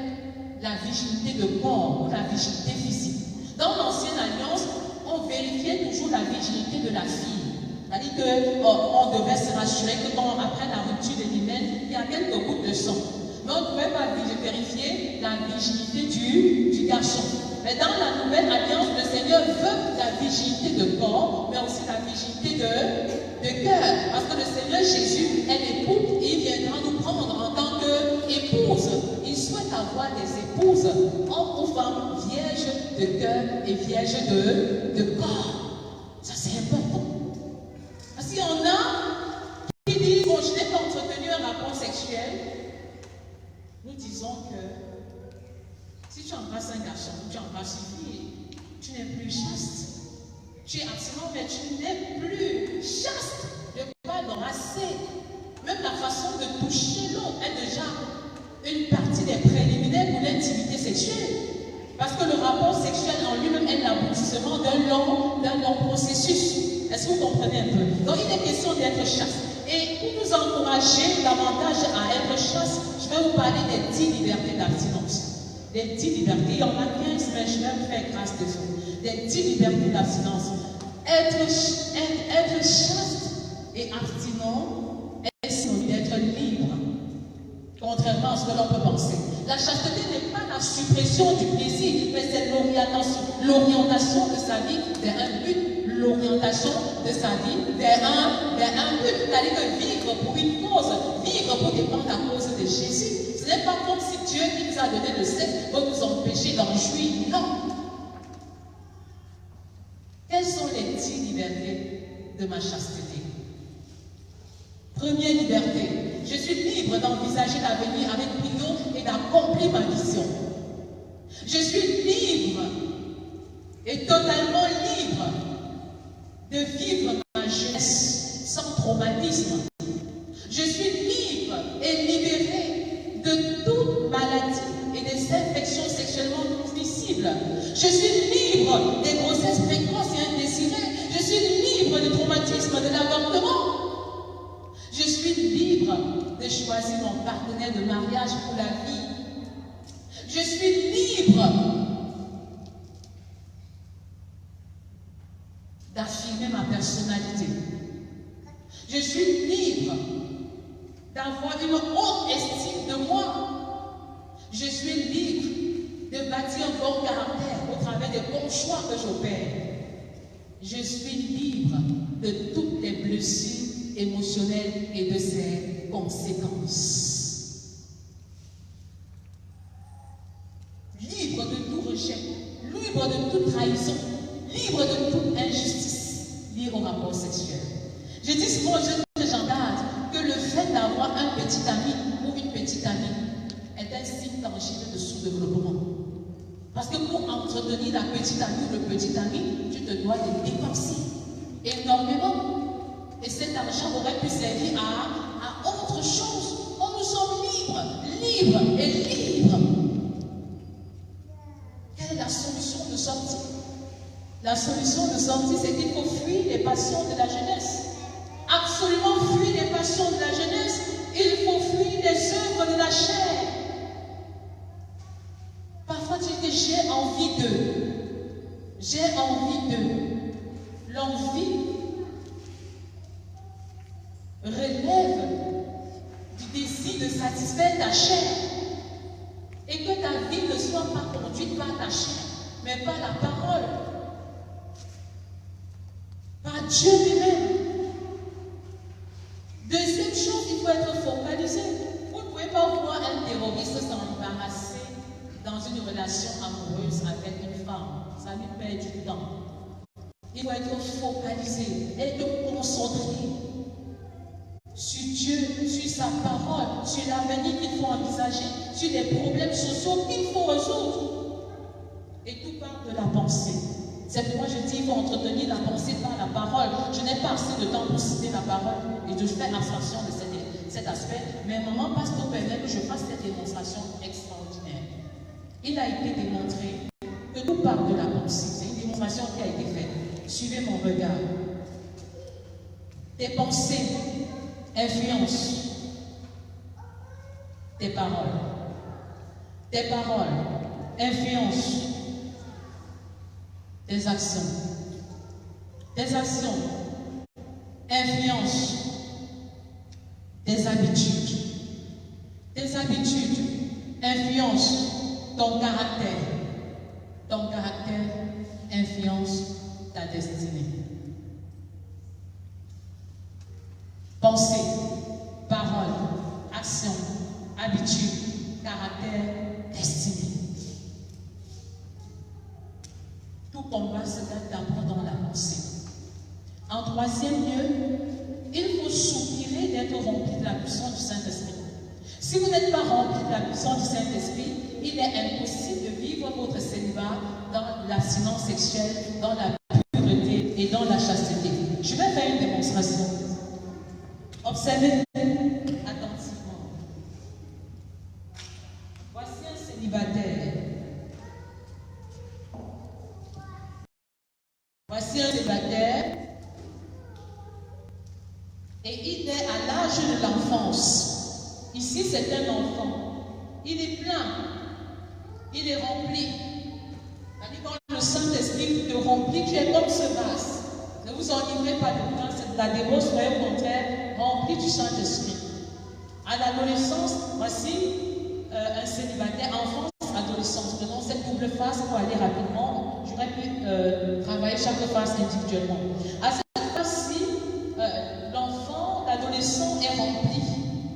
la virginité de corps ou la virginité physique. Dans l'Ancienne Alliance, on vérifiait toujours la virginité de la fille. C'est-à-dire qu'on devait se rassurer que quand après la rupture de l'hymen, il y a quelques gouttes de sang. Mais on ne pouvait pas vérifier la virginité du garçon. Mais dans la Nouvelle Alliance, le Seigneur veut la virginité de corps, mais aussi la virginité de cœur. Parce que le Seigneur Jésus est l'époux et il viendra nous prendre en tant qu'épouse. Il souhaite avoir des épouses, hommes ou femmes, vierges de cœur et vierges de corps. Ça, c'est important. Parce qu'il y en a qui disent, bon, je n'ai pas entretenu un rapport sexuel. Nous disons que si tu embrasses un garçon, tu embrasses une fille, tu n'es plus chaste. Tu es abstinent, mais tu n'es plus chaste. Ne pas embrasser. Même la façon de toucher l'autre est déjà une partie des préliminaires pour l'intimité sexuelle. Parce que le rapport sexuel en lui-même est l'aboutissement d'un long processus. Est-ce que vous comprenez un peu? Donc il est question d'être chaste. Et pour nous encourager davantage à être chaste, je vais vous parler des 10 libertés d'abstinence. Des 10 libertés. Il y en a 15, mais je vais faire grâce de vous. Des 10 libertés d'abstinence. Être chaste et abstinent est synonyme d'être libre. Contrairement à ce que l'on peut penser. La chasteté n'est pas la suppression du plaisir, mais c'est l'orientation de sa vie vers un but, l'orientation de sa vie vers un but. C'est-à-dire que vivre pour une cause, vivre pour dépendre à cause de Jésus. Ce n'est pas comme si Dieu qui nous a donné le sexe va nous empêcher d'en jouir. Non. Quelles sont les 10 libertés de ma chasteté? Première liberté, je suis libre d'envisager l'avenir avec brio et d'accomplir ma vision. Je suis libre et totalement libre de vivre ma jeunesse sans traumatisme. Je suis libre et libéré de toute maladie et des infections sexuellement transmissibles. Je suis libre des grossesses précoces et indésirées. Je suis libre du traumatisme de l'avortement. Je suis libre de choisir mon partenaire de mariage pour la vie. Je suis libre d'affirmer ma personnalité. Je suis libre d'avoir une haute estime de moi. Je suis libre de bâtir un bon caractère au travers des bons choix que j'opère. Je suis libre de toutes les blessures émotionnelles et de ses conséquences. Libre de tout rejet, libre de toute trahison, libre de toute injustice liée au rapport sexuel. Je dis souvent aux jeunes que j'engage que le fait d'avoir un petit ami ou une petite amie est un signe tangible de sous-développement. Parce que pour entretenir la petite amie ou le petit ami, tu te dois de dépenser énormément. Et cet argent aurait pu servir à autre chose. Oh, nous sommes libres et libres. Quelle est la solution de sortie? La solution de sortie, c'est qu'il faut fuir les passions de la jeunesse. Absolument fuir les passions de la jeunesse. Il faut fuir les œuvres de la chair. Parfois, tu dis que j'ai envie d'eux. J'ai envie d'eux. L'envie relève du désir de satisfaire ta chair et que ta vie ne soit pas conduite par ta chair, mais par la parole, par Dieu lui-même. Deuxième chose, il faut être focalisé. Vous ne pouvez pas voir un terroriste s'embarrasser dans une relation amoureuse avec une femme. Ça lui perd du temps. Il faut être focalisé, être concentré sur Dieu, sur sa parole, sur l'avenir qu'il faut envisager, sur les problèmes sociaux qu'il faut résoudre. Et tout part de la pensée. C'est pourquoi je dis qu'il faut entretenir la pensée par la parole. Je n'ai pas assez de temps pour citer la parole et de faire abstraction de cet aspect, mais maman pasteur permet que je fasse cette démonstration extraordinaire. Il a été démontré que tout part de la pensée. C'est une démonstration qui a été faite. Suivez mon regard. Tes pensées influencent tes paroles. Tes paroles influencent tes actions. Tes actions influencent tes habitudes. Tes habitudes influencent ton caractère. Ton caractère influence ta destinée. Pensée, parole, action, habitude, caractère, destinée. Tout combat se gagne d'abord dans la pensée. En troisième lieu, il faut soupirer d'être rempli de la puissance du Saint-Esprit. Si vous n'êtes pas rempli de la puissance du Saint-Esprit, il est impossible de vivre votre célibat dans l'abstinence sexuelle, dans la pureté et dans la chasteté. Je vais faire une démonstration. Observez attentivement. Voici un célibataire. Voici un célibataire Et il est à l'âge de l'enfance. Ici, c'est un enfant. Il est plein. Il est rempli. Quand le Saint-Esprit te remplit, tu es comme ce vase. Ne vous enivrez pas de vin, c'est de la démo, soyez au contraire rempli du Saint-Esprit. À l'adolescence, voici un célibataire, enfance, adolescence. Prenons cette double phase pour aller rapidement. J'aurais pu travailler chaque phase individuellement. À cette phase-ci, l'enfant, l'adolescent est rempli.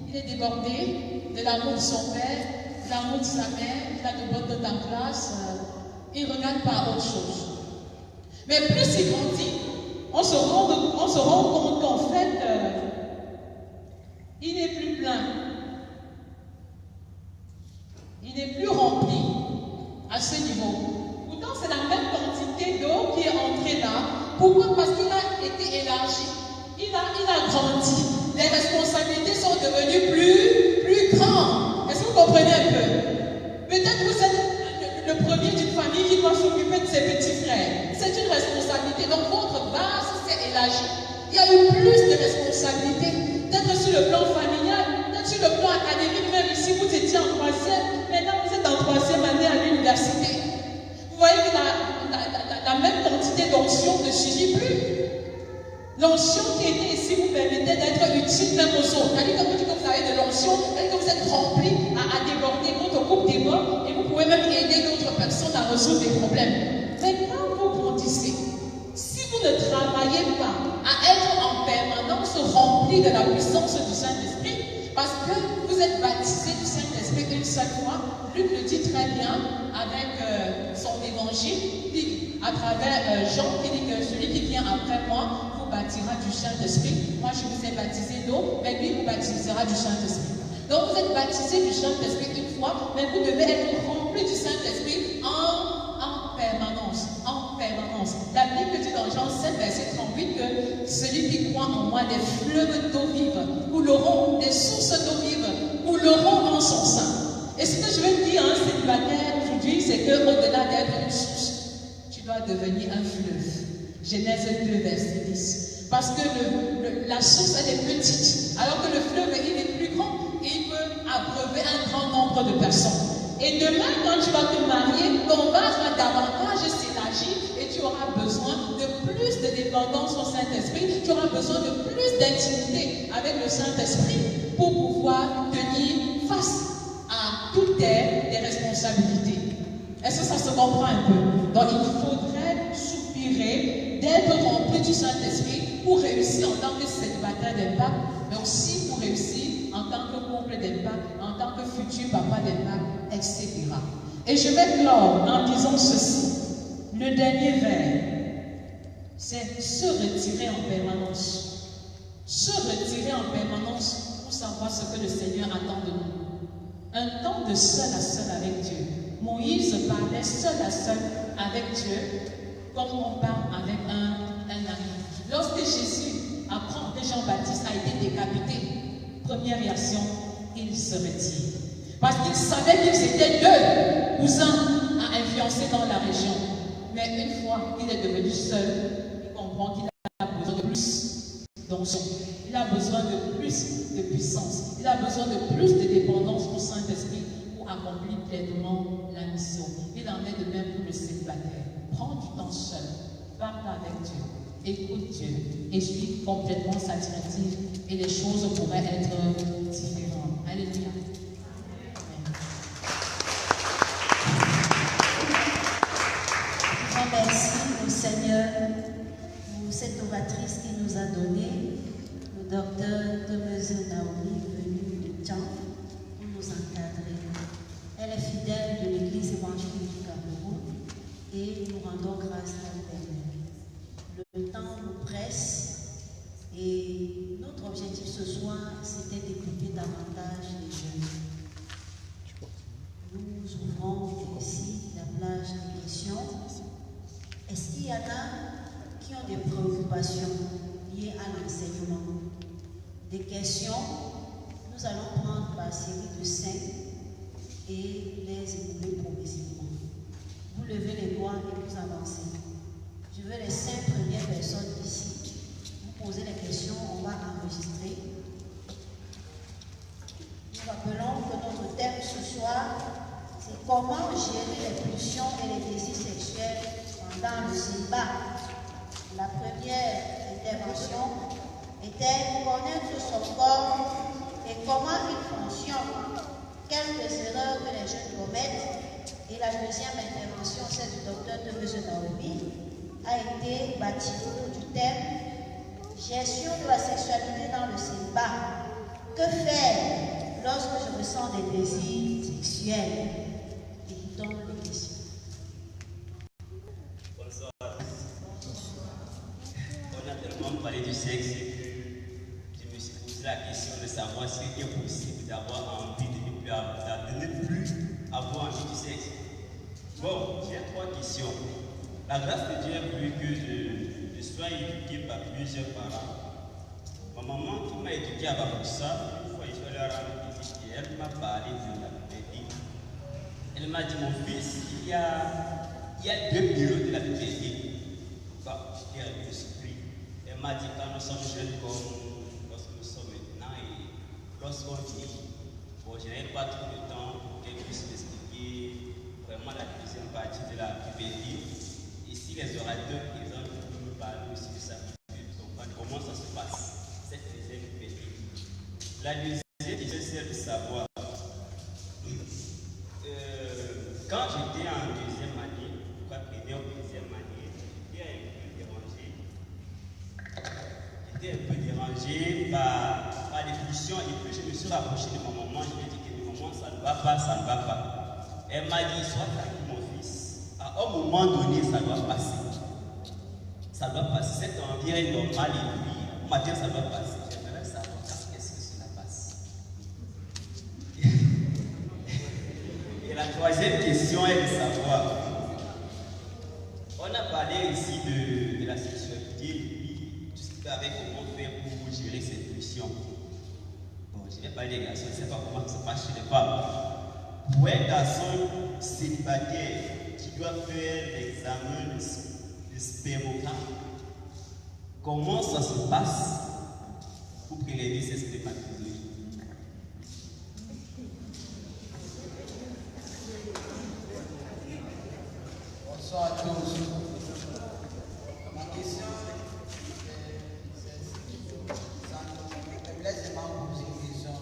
Il est débordé de l'amour de son père, de l'amour de sa mère, il a de bonnes notes en classe. Il ne regarde pas autre chose. Mais plus il grandit, on se rend compte qu'en fait, il n'est plus plein. Il n'est plus rempli à ce niveau. Pourtant, c'est la même quantité d'eau qui est entrée là. Pourquoi? Parce qu'il a été élargi. Il a grandi. Les responsabilités sont devenues plus grandes. Est-ce que vous comprenez un peu? Peut-être que vous êtes le premier d'une famille qui doit s'occuper de ses petits frères. C'est une responsabilité. Donc, votre base s'est élargie. Il y a eu plus de responsabilités. Peut-être sur le plan familial, peut-être sur le plan académique, même ici, vous étiez en troisième. Maintenant, vous êtes en troisième année à l'université. Vous voyez que la même quantité d'onction ne suffit plus. L'onction qui est née ici vous permettait d'être utile même aux autres. C'est-à-dire que vous dites que vous avez de l'onction, c'est-à-dire que vous êtes rempli à déborder, votre couple déborde et vous pouvez même aider d'autres personnes à résoudre des problèmes. Mais quand vous grandissez, si vous ne travaillez pas à être en permanence rempli de la puissance du Saint-Esprit, parce que vous êtes baptisé du Saint-Esprit une seule fois, Luc le dit très bien avec son évangile, puis à travers Jean qui dit que celui qui vient après moi vous baptisera du Saint-Esprit. Moi je vous ai baptisé d'eau, mais lui vous baptisera du Saint-Esprit. Donc vous êtes baptisé du Saint-Esprit une fois, mais vous devez être rempli du Saint-Esprit en permanence. En permanence. La Bible dit dans Jean 7, verset 38 que celui qui croit en moi, des fleuves d'eau vive couleront, des sources d'eau vive couleront en son sein. Et ce que je veux dire à un célibataire aujourd'hui, c'est qu'au-delà d'être une source, tu dois devenir un fleuve. Genèse 2, verset 10. Parce que la source, elle est petite, alors que le fleuve, il est plus grand et il peut abreuver un grand nombre de personnes. Et demain, quand tu vas te marier, ton vase va davantage s'élargir et tu auras besoin de plus de dépendance au Saint-Esprit, tu auras besoin de plus d'intimité avec le Saint-Esprit pour pouvoir tenir face à toutes tes responsabilités. Est-ce que ça se comprend un peu? Donc il faudrait soupirer d'être rempli du Saint-Esprit pour réussir en tant que célibataire d'impact, mais aussi pour réussir en tant que couple d'impact, en tant que futur papa d'impact, etc. Et je vais clore en disant ceci. Le dernier vers, c'est se retirer en permanence. Se retirer en permanence pour savoir ce que le Seigneur attend de nous. Un temps de seul à seul avec Dieu. Moïse parlait seul à seul avec Dieu, comme on parle avec un ami. Lorsque Jésus apprend que Jean-Baptiste a été décapité, première réaction, il se retire. Parce qu'il savait qu'ils étaient deux cousins à influencer dans la région. Mais une fois qu'il est devenu seul, il comprend qu'il a besoin de plus d'onction. Il a besoin de plus de puissance. Il a besoin de plus de dépendance au Saint-Esprit pour accomplir pleinement la mission. Il en est de même pour le célibataire. Prends du temps seul. Parle avec Dieu. Écoute Dieu. Et suis complètement sa directive. Et les choses pourraient être différentes. Alléluia. Merci au Seigneur pour cette oratrice qui nous a donné, le docteur Thérèse Naomi, venue de Tian, pour nous encadrer. Elle est fidèle de l'Église évangélique du Cameroun et nous rendons grâce à l'Éternel. Le temps nous presse et notre objectif ce soir, c'était d'écouter davantage les jeunes. Nous ouvrons ici la plage des questions. Est-ce qu'il y en a qui ont des préoccupations liées à l'enseignement? Des questions, nous allons prendre par série de 5 et les écouler progressivement. Vous levez les doigts et vous avancez. Je veux les 5 premières personnes ici. Vous poser les questions, on va enregistrer. Nous rappelons que notre thème ce soir, c'est comment gérer les pulsions et les désirs sexuels pendant le célibat. La première intervention était connaître son corps et comment il fonctionne, quelques erreurs que les jeunes commettent. Et la deuxième intervention, celle du docteur de M. Naomi, a été bâtie autour du thème gestion de la sexualité dans le célibat. Que faire lorsque je ressens des désirs sexuels? Écoutons les questions. Bonsoir. On a tellement parlé du sexe que je me suis posé la question de savoir s'il est possible d'avoir envie de ne plus avoir envie du sexe. Bon, j'ai 3 questions. La grâce de Dieu a voulu que je sois éduqué par plusieurs parents. Ma maman qui m'a éduqué avant ça, une fois je suis allé à la visite et elle m'a parlé de la puberté. Elle m'a dit, mon fils, il y a 2 périodes de la puberté. Bon, j'ai un peu surpris. Elle m'a dit, quand nous sommes jeunes comme lorsque nous sommes maintenant et lorsqu'on vit, bon, je n'avais pas trop de temps pour qu'elle puisse m'expliquer vraiment la deuxième partie de la puberté. Et si les orateurs présents peuvent nous parler aussi de ça, comment ça se passe, cette deuxième puberté. La deuxième, c'est celle de savoir. Quand j'étais en deuxième année, première ou deuxième année, j'étais un peu dérangé par les pulsions et puis je me suis rapproché de ma maman, je lui ai dit que maman, ça ne va pas, ça ne va pas. Elle m'a dit, sois tranquille mon fils, à un moment donné, ça doit passer. Ça doit passer, cette envie est normale et puis au matin, ça doit passer. J'aimerais savoir qu'est-ce que cela passe. Et la troisième question est de savoir, on a parlé ici de la sexualité, puis tout ce qui va avec comment faire pour gérer cette pulsion. Bon, je vais parler des garçons, je ne sais pas comment ça passe chez les femmes. Pour un garçon célibataire qui doit faire l'examen de spermogramme, comment ça se passe pour prélever ces spermatozoïdes? Bonsoir à tous. Ma question, ça me laisse vraiment poser une question.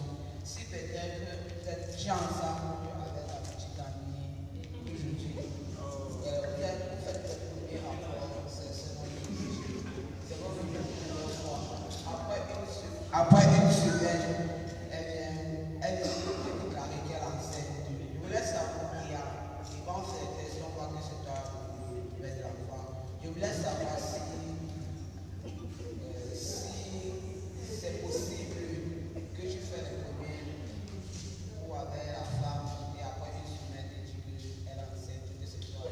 Si peut-être j'ai ensemble avec la petite amie aujourd'hui, vous faites le premier rapport, c'est votre première fois. Après une semaine, elle vient déclarer qu'elle est enceinte. Je voulais savoir qui a. Et quand c'est question, on voit que c'est toi le père de l'enfant. Je voulais savoir si c'est possible que tu fais le premier ou avec la femme et après une semaine et tu dis qu'elle est enceinte, que c'est toi.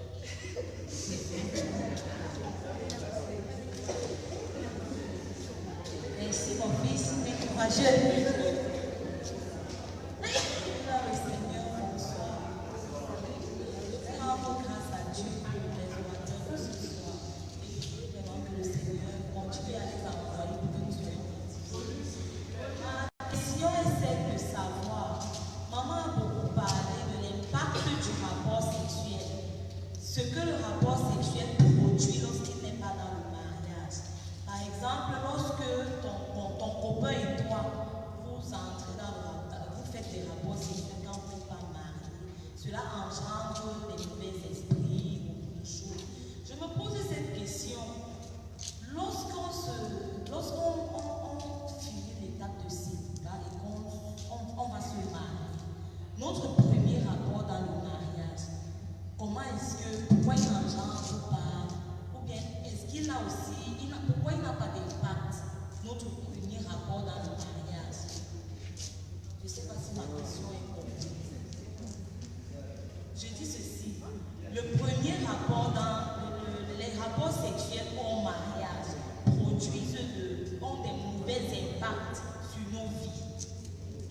Merci mon fils, t'es courageux. Ce que le rapport sexuel produit lorsqu'il n'est pas dans le mariage. Par exemple, lorsque ton copain et toi, vous entrez dans le rapport, vous faites des rapports sexuels quand vous n'êtes pas mariés. Cela engendre des mauvais esprits, beaucoup de choses. Je me pose cette question. Lorsqu'on finit l'étape de célibat et qu'on va se marier, notre premier rapport dans le mariage, comment est-ce que, pourquoi il n'engendre pas, ou bien est-ce qu'il a aussi, pourquoi il n'a pas d'impact, notre premier rapport dans le mariage? Je ne sais pas si ma question est comprise. Je dis ceci, le premier rapport les rapports sexuels au mariage ont des mauvais impacts sur nos vies.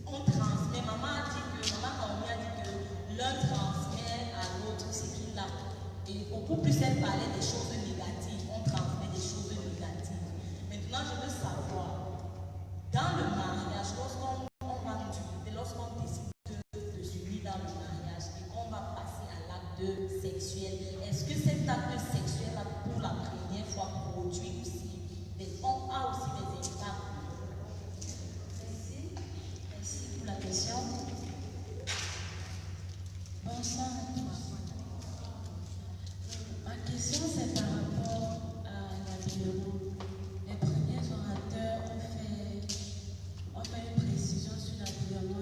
On transmet, maman Naomi a dit que l'un transmet à l'autre ce qu'il a. Et beaucoup plus elle parlait des choses négatives, on transmet des choses négatives. Maintenant, je veux savoir l'environnement. Les premiers orateurs ont fait une précision sur l'environnement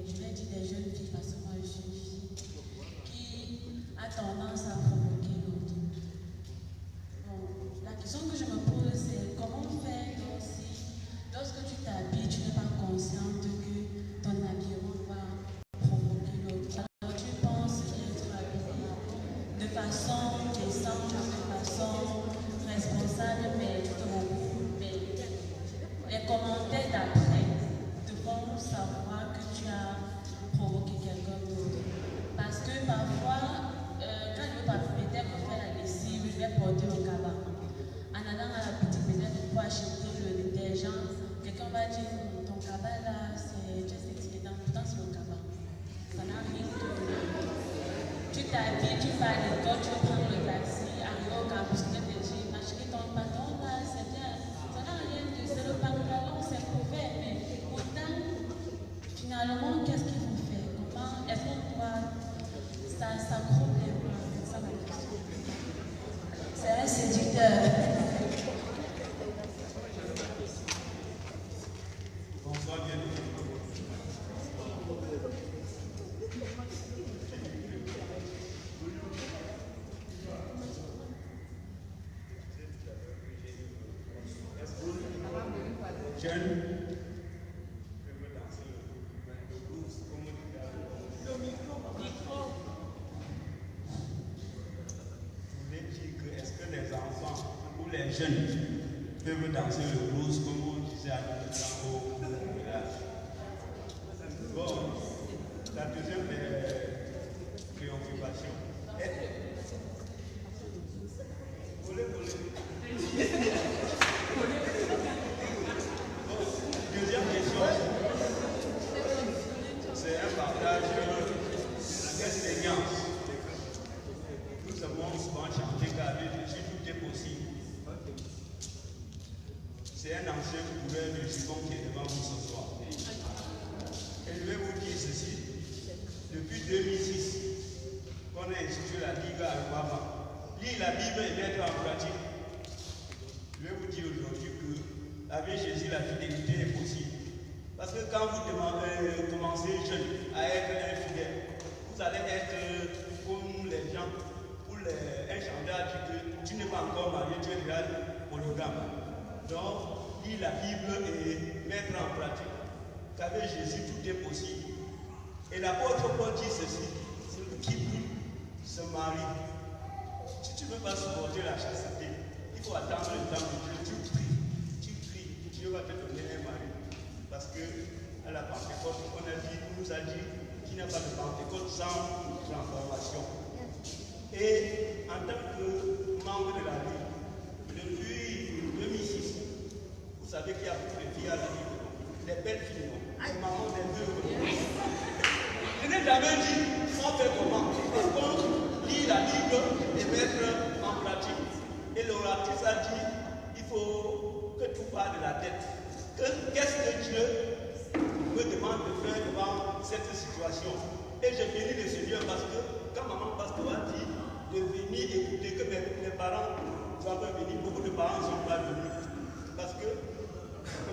je vais dire des jeunes filles, parce que moi je suis une fille, qui a tendance à provoquer l'autre. Bon, la question que je me pose, c'est comment faire si, lorsque tu t'habilles, tu n'es pas consciente que ton habillement va provoquer l'autre. Alors tu penses être habillé de façon décente, de façon responsable, mais tu te rends compte, mais les commentaires d'après te font savoir que tu as provoqué quelqu'un d'autre. Parce que parfois, quand je veux peut-être faire la lessive, je vais porter le cabas. En allant à la boutique, peut-être pour acheter le détergent, quelqu'un va dire ton cabas là, c'est juste excitant, pourtant c'est le cabas. Ça n'a rien de tout. Tu t'habilles, tu vas à l'école, tu prends le taxi, arrivé au campus, tu te dis, acheter ton pantalon là, c'est bien. Ça n'a rien de, c'est le pantalon, c'est couvert, mais pourtant, finalement, qu'est-ce qu'il faut faire? Comment est-ce qu'on doit, ça groupe les mains, c'est ça ma question. C'est un séducteur. Bonsoir, bienvenue. Jeunes peuvent danser le blues comme le micro. Je voulais dire que est-ce que les enfants ou les jeunes peuvent danser le blues comme on disait à notre temps au village? Bon, la deuxième préoccupation est... Deuxième question, c'est un partage d'expérience. Nous avons souvent chanté qu'avec Jésus tout est possible. C'est un ancien coureur de jupon qui est devant vous ce soir. Et je vais vous dire ceci. Depuis 2006, qu'on a institué la Ligue à Ruama. Lire la Bible et mettre en pratique. Je vais vous dire aujourd'hui que avec Jésus, la fidélité est possible. Parce que quand vous commencez jeune à être infidèle, vous allez être comme les gens, où un chanteur dit que tu n'es pas encore marié, tu es déjà polygame. Donc, lire la Bible et mettre en pratique qu'avec Jésus, tout est possible. Et l'apôtre Paul dit ceci, celui qui prie se marie. Si tu ne veux pas supporter la chasteté, il faut attendre le temps de Dieu. Tu pries, Dieu va te donner un mari. Parce que à la Pentecôte, on nous a dit qu'il n'y a pas de Pentecôte sans transformation. Et en tant que membre de la Ligue, depuis 2006, vous savez qu'il y a beaucoup de filles à la Ligue, des belles filles, les mamans des deux. Je n'ai jamais dit on fait comment. Parce qu'on lit la Bible et mettre en pratique. Et l'oratrice a dit il faut que tout part de la tête. Qu'est-ce que Dieu me demande de faire devant cette situation? Et je bénis le Seigneur parce que quand maman pasteur a dit de venir écouter que mes parents doivent venir, beaucoup de parents ne sont pas venus. Parce que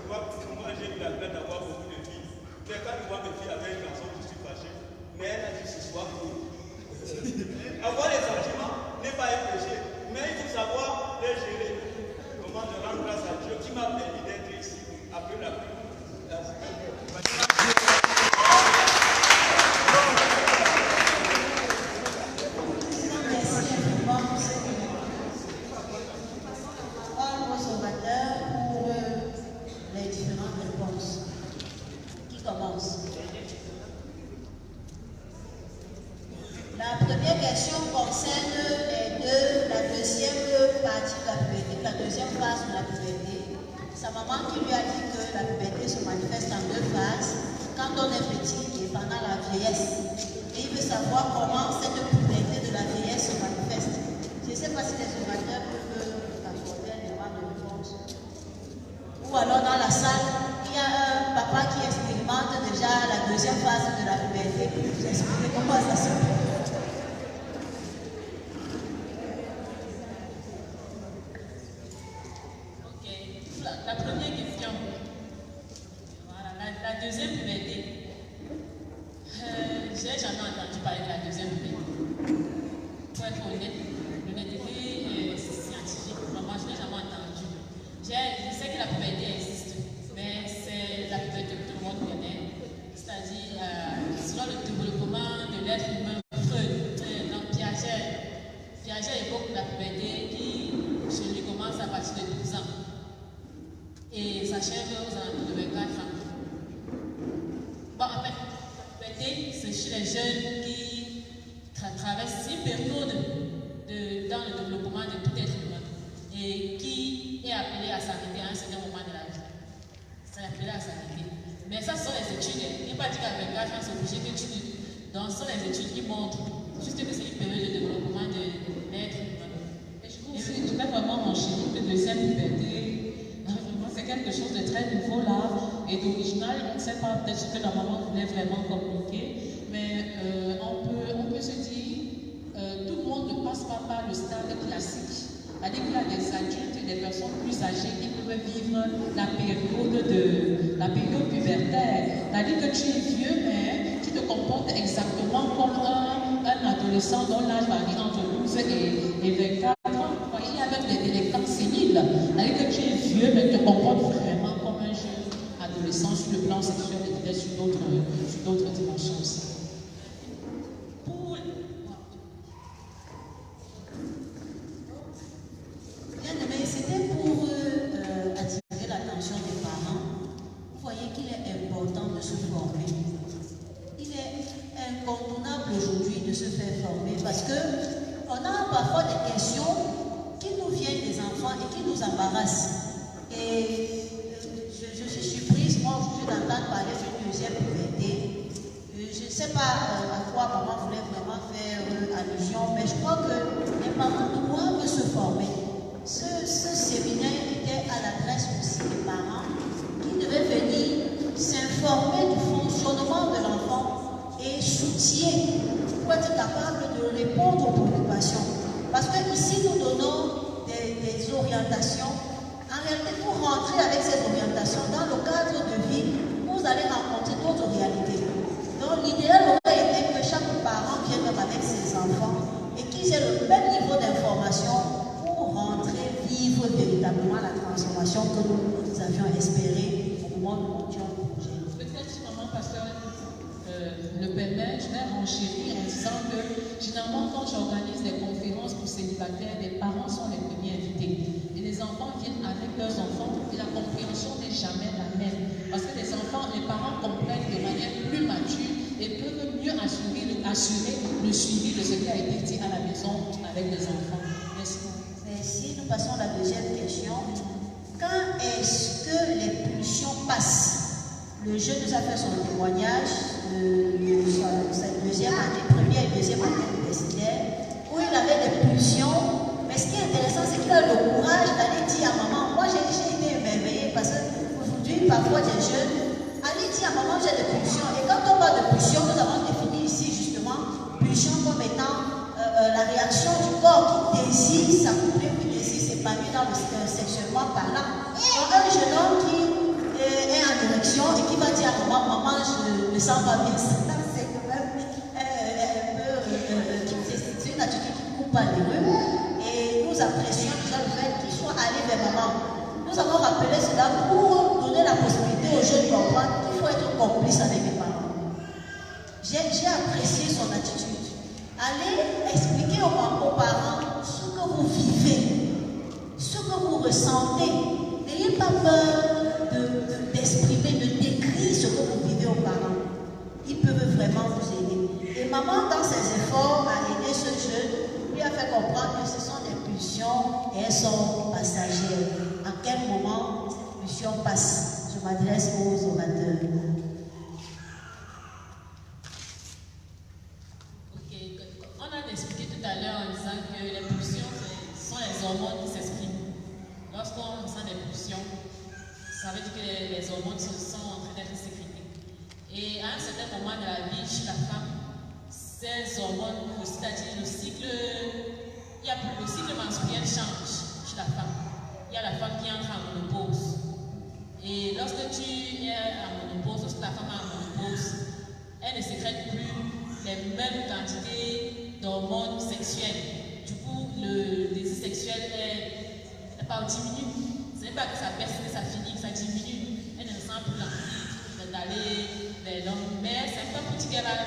moi j'ai eu la grâce d'avoir beaucoup de filles. Mais quand je vois mes filles avec un garçon, je suis fâché. Mais elle a dit ce soir que avoir les sentiments n'est pas un péché. Mais il faut savoir les gérer. Comment je rends grâce à Dieu qui m'a permis d'être ici après la pluie. La première question concerne la deuxième partie de la puberté, la deuxième phase de la puberté. Sa maman qui lui a dit que la puberté se manifeste en deux phases, quand on est petit et pendant la vieillesse. Et il veut savoir comment cette puberté de la vieillesse se manifeste. Je ne sais pas si les orateurs peuvent accorder les droits de réponse. Ou alors dans la salle, il y a un papa qui expérimente déjà la deuxième phase de la puberté pour vous expliquer comment ça se fait. la première question. Voilà, la deuxième puberté. J'ai jamais entendu parler de la deuxième puberté. Pour être honnête, l'honnêteté scientifique, moi je n'ai jamais entendu. Je sais que la puberté existe, mais c'est la puberté que tout le monde connaît. C'est-à-dire, selon le développement de l'être humain, Piaget évoque la puberté qui, chez lui, commence à partir de 12 ans et s'achève aux alentours de 24 ans. Bon, en fait, la puberté, c'est chez les jeunes qui traversent une période dans le développement de tout être humain et qui est appelée à s'arrêter à un certain moment de la vie. C'est appelé à s'arrêter. Mais ça, ce sont les études. Il n'est pas dit qu'à 24 ans, c'est obligé que tu... Donc, ce sont les études qui montrent juste que c'est une période de développement de l'être humain. Et je vais vraiment enchérir que deuxième puberté, c'est quelque chose de très nouveau là et d'original. On ne sait pas peut-être ce que la maman voulait vraiment communiquer, mais on peut se dire, tout le monde ne passe pas par le stade classique. C'est-à-dire qu'il y a des adultes et des personnes plus âgées qui peuvent vivre la période pubertaire. C'est-à-dire que tu es vieux, mais tu te comportes exactement comme un adolescent dont l'âge varie entre 12 et 24 ans. Il y a même des délinquants séniles. C'est-à-dire que tu es vieux, mais tu te comportes vraiment comme un jeune adolescent sur le plan sexuel et peut-être sur d'autres dimensions aussi. C'était pour attirer l'attention des parents. Vous voyez qu'il est important de se former. Il est incontournable aujourd'hui de se faire former parce qu'on a parfois des questions qui nous viennent des enfants et qui nous embarrassent. Et je suis surprise, moi aujourd'hui, d'entendre parler d'une deuxième puberté. Je ne sais pas à quoi maman voulait vraiment faire allusion, mais je crois que les parents doivent se former. Ce séminaire était à l'adresse aussi des parents qui devaient venir s'informer du fonctionnement de l'enfant et soutien pour être capable de répondre aux préoccupations. Parce que ici, nous donnons des orientations. En réalité, pour rentrer avec ces orientations dans le cadre de vie, vous allez rencontrer d'autres réalités. Donc, l'idéal aurait été que chaque parent vienne avec ses enfants et qu'ils aient le même niveau d'information pour rentrer, vivre véritablement la transformation que nous avions espérée au moment où nous montions le projet. Peut-être si maman pasteur le permet, je vais renchérir en disant que généralement quand j'organise des conférences pour célibataires, les parents sont les premiers invités. Et les enfants viennent avec leurs enfants et la compréhension n'est jamais la même. Parce que les parents comprennent de manière plus mature et peuvent mieux assurer le suivi de ce qui a été dit à la maison avec les enfants. Merci. Si nous passons à la deuxième question, quand est-ce que les pulsions passent? Le jeune nous a fait son témoignage de sa deuxième année, première et deuxième année universitaire, où il avait des pulsions. Mais ce qui est intéressant, c'est qu'il a le courage d'aller dire à maman, moi j'ai été émerveillée parce qu'aujourd'hui, parfois des jeunes, allez dire à maman, j'ai des pulsions. Et quand on parle de pulsions, nous avons défini ici justement pulsions comme étant la réaction du corps qui désire s'accoupler, qui désire s'épanouir dans le sexuellement parlant. Donc un jeune homme qui est en direction et qui va dire à maman, je me sens pas bien. C'est quand même c'est une attitude qui coupe pas les rues. Et nous apprécions déjà le fait qu'il soit allé vers maman. Nous avons rappelé cela pour donner la possibilité aux jeunes de comprendre qu'il faut être complice avec les parents. J'ai apprécié son attitude. Allez expliquer aux parents ce que vous vivez, ce que vous ressentez. N'ayez pas peur d'exprimer, de décrire ce que vous vivez aux parents. Ils peuvent vraiment vous aider. Et maman, dans ses efforts, a aidé ce jeune, lui a fait comprendre que ce sont des pulsions et elles sont passagères. À quel moment cette pulsion passe? Je m'adresse aux orateurs. Expliqué tout à l'heure en disant que les pulsions sont les hormones qui s'expriment. Lorsqu'on ressent des pulsions, ça veut dire que les hormones sont en train d'être sécrétées. Et à un certain moment de la vie, chez la femme, ces hormones, c'est-à-dire le cycle menstruel change chez la femme. Il y a la femme qui entre en ménopause. Et lorsque tu es à ménopause, lorsque la femme est à ménopause, elle ne sécrète plus les mêmes quantités d'hormones sexuelles. Du coup, le désir sexuel diminue. Ce n'est pas que ça baisse, que ça finit, que ça diminue. Elle ne sent plus l'envie d'aller vers l'homme. Mais c'est pas petit qu'elle va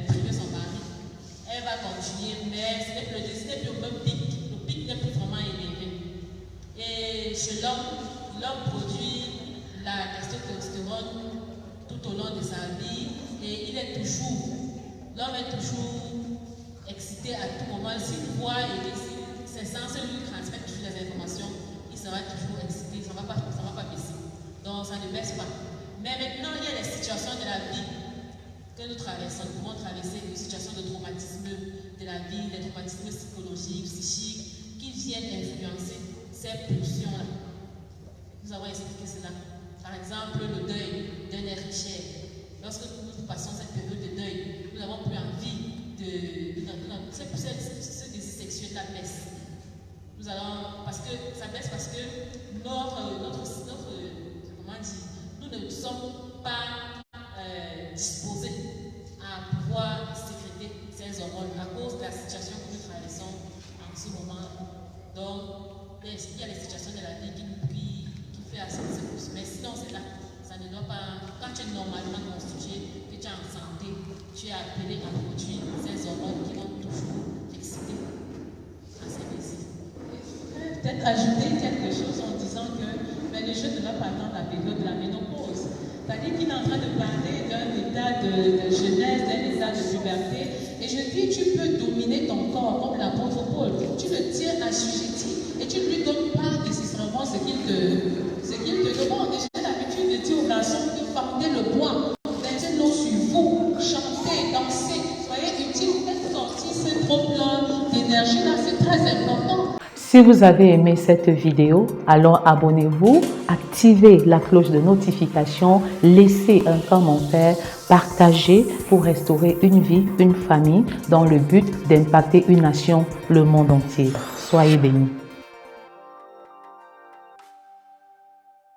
priver son mari. Elle va continuer, mais le désir n'est plus au même pic. Le pic n'est plus vraiment élevé. Et chez l'homme produit la testostérone tout au long de sa vie et l'homme est toujours excité à tout moment. S'il voit et ses sens lui transmettent toujours les informations, il sera toujours excité, ça ne va pas baisser. Donc ça ne baisse pas. Mais maintenant, il y a les situations de la vie que nous traversons. Nous pouvons traverser des situations de traumatisme de la vie, des traumatismes psychologiques, psychiques, qui viennent influencer ces pulsions-là. Nous avons expliqué cela. Par exemple, le deuil d'un héritier. Lorsque nous passons cette période de deuil, nous n'avons plus envie ce désir sexuel la baisse. Ça baisse parce que nous ne sommes pas disposés à pouvoir sécréter ces hormones à cause de la situation que nous traversons en ce moment. Donc, il y a les situations de la vie qui fait assez de secousses. Mais sinon, c'est là. Ça ne doit pas. Quand tu es normalement constitué, que tu es en santé, tu es appelé à produire ces hormones qui vont toujours exciter à ces désirs. Peut-être ajouter quelque chose en disant que les jeunes ne doivent pas attendre la période de la ménopause. C'est-à-dire qu'il est en train de parler d'un état de jeunesse, d'un état de puberté. Et je dis, tu peux dominer ton corps comme l'apôtre Paul. Tu le tiens assujetti et tu ne lui donnes pas nécessairement ce qu'il te demande. J'ai l'habitude de dire aux garçons de fonder le bois, mettez l'eau sur vous, chanter, danser, soyez utiles, faites sortir ce trop-plein d'énergie-là, c'est très important. Si vous avez aimé cette vidéo, alors abonnez-vous, activez la cloche de notification, laissez un commentaire, partagez pour restaurer une vie, une famille dans le but d'impacter une nation, le monde entier. Soyez bénis.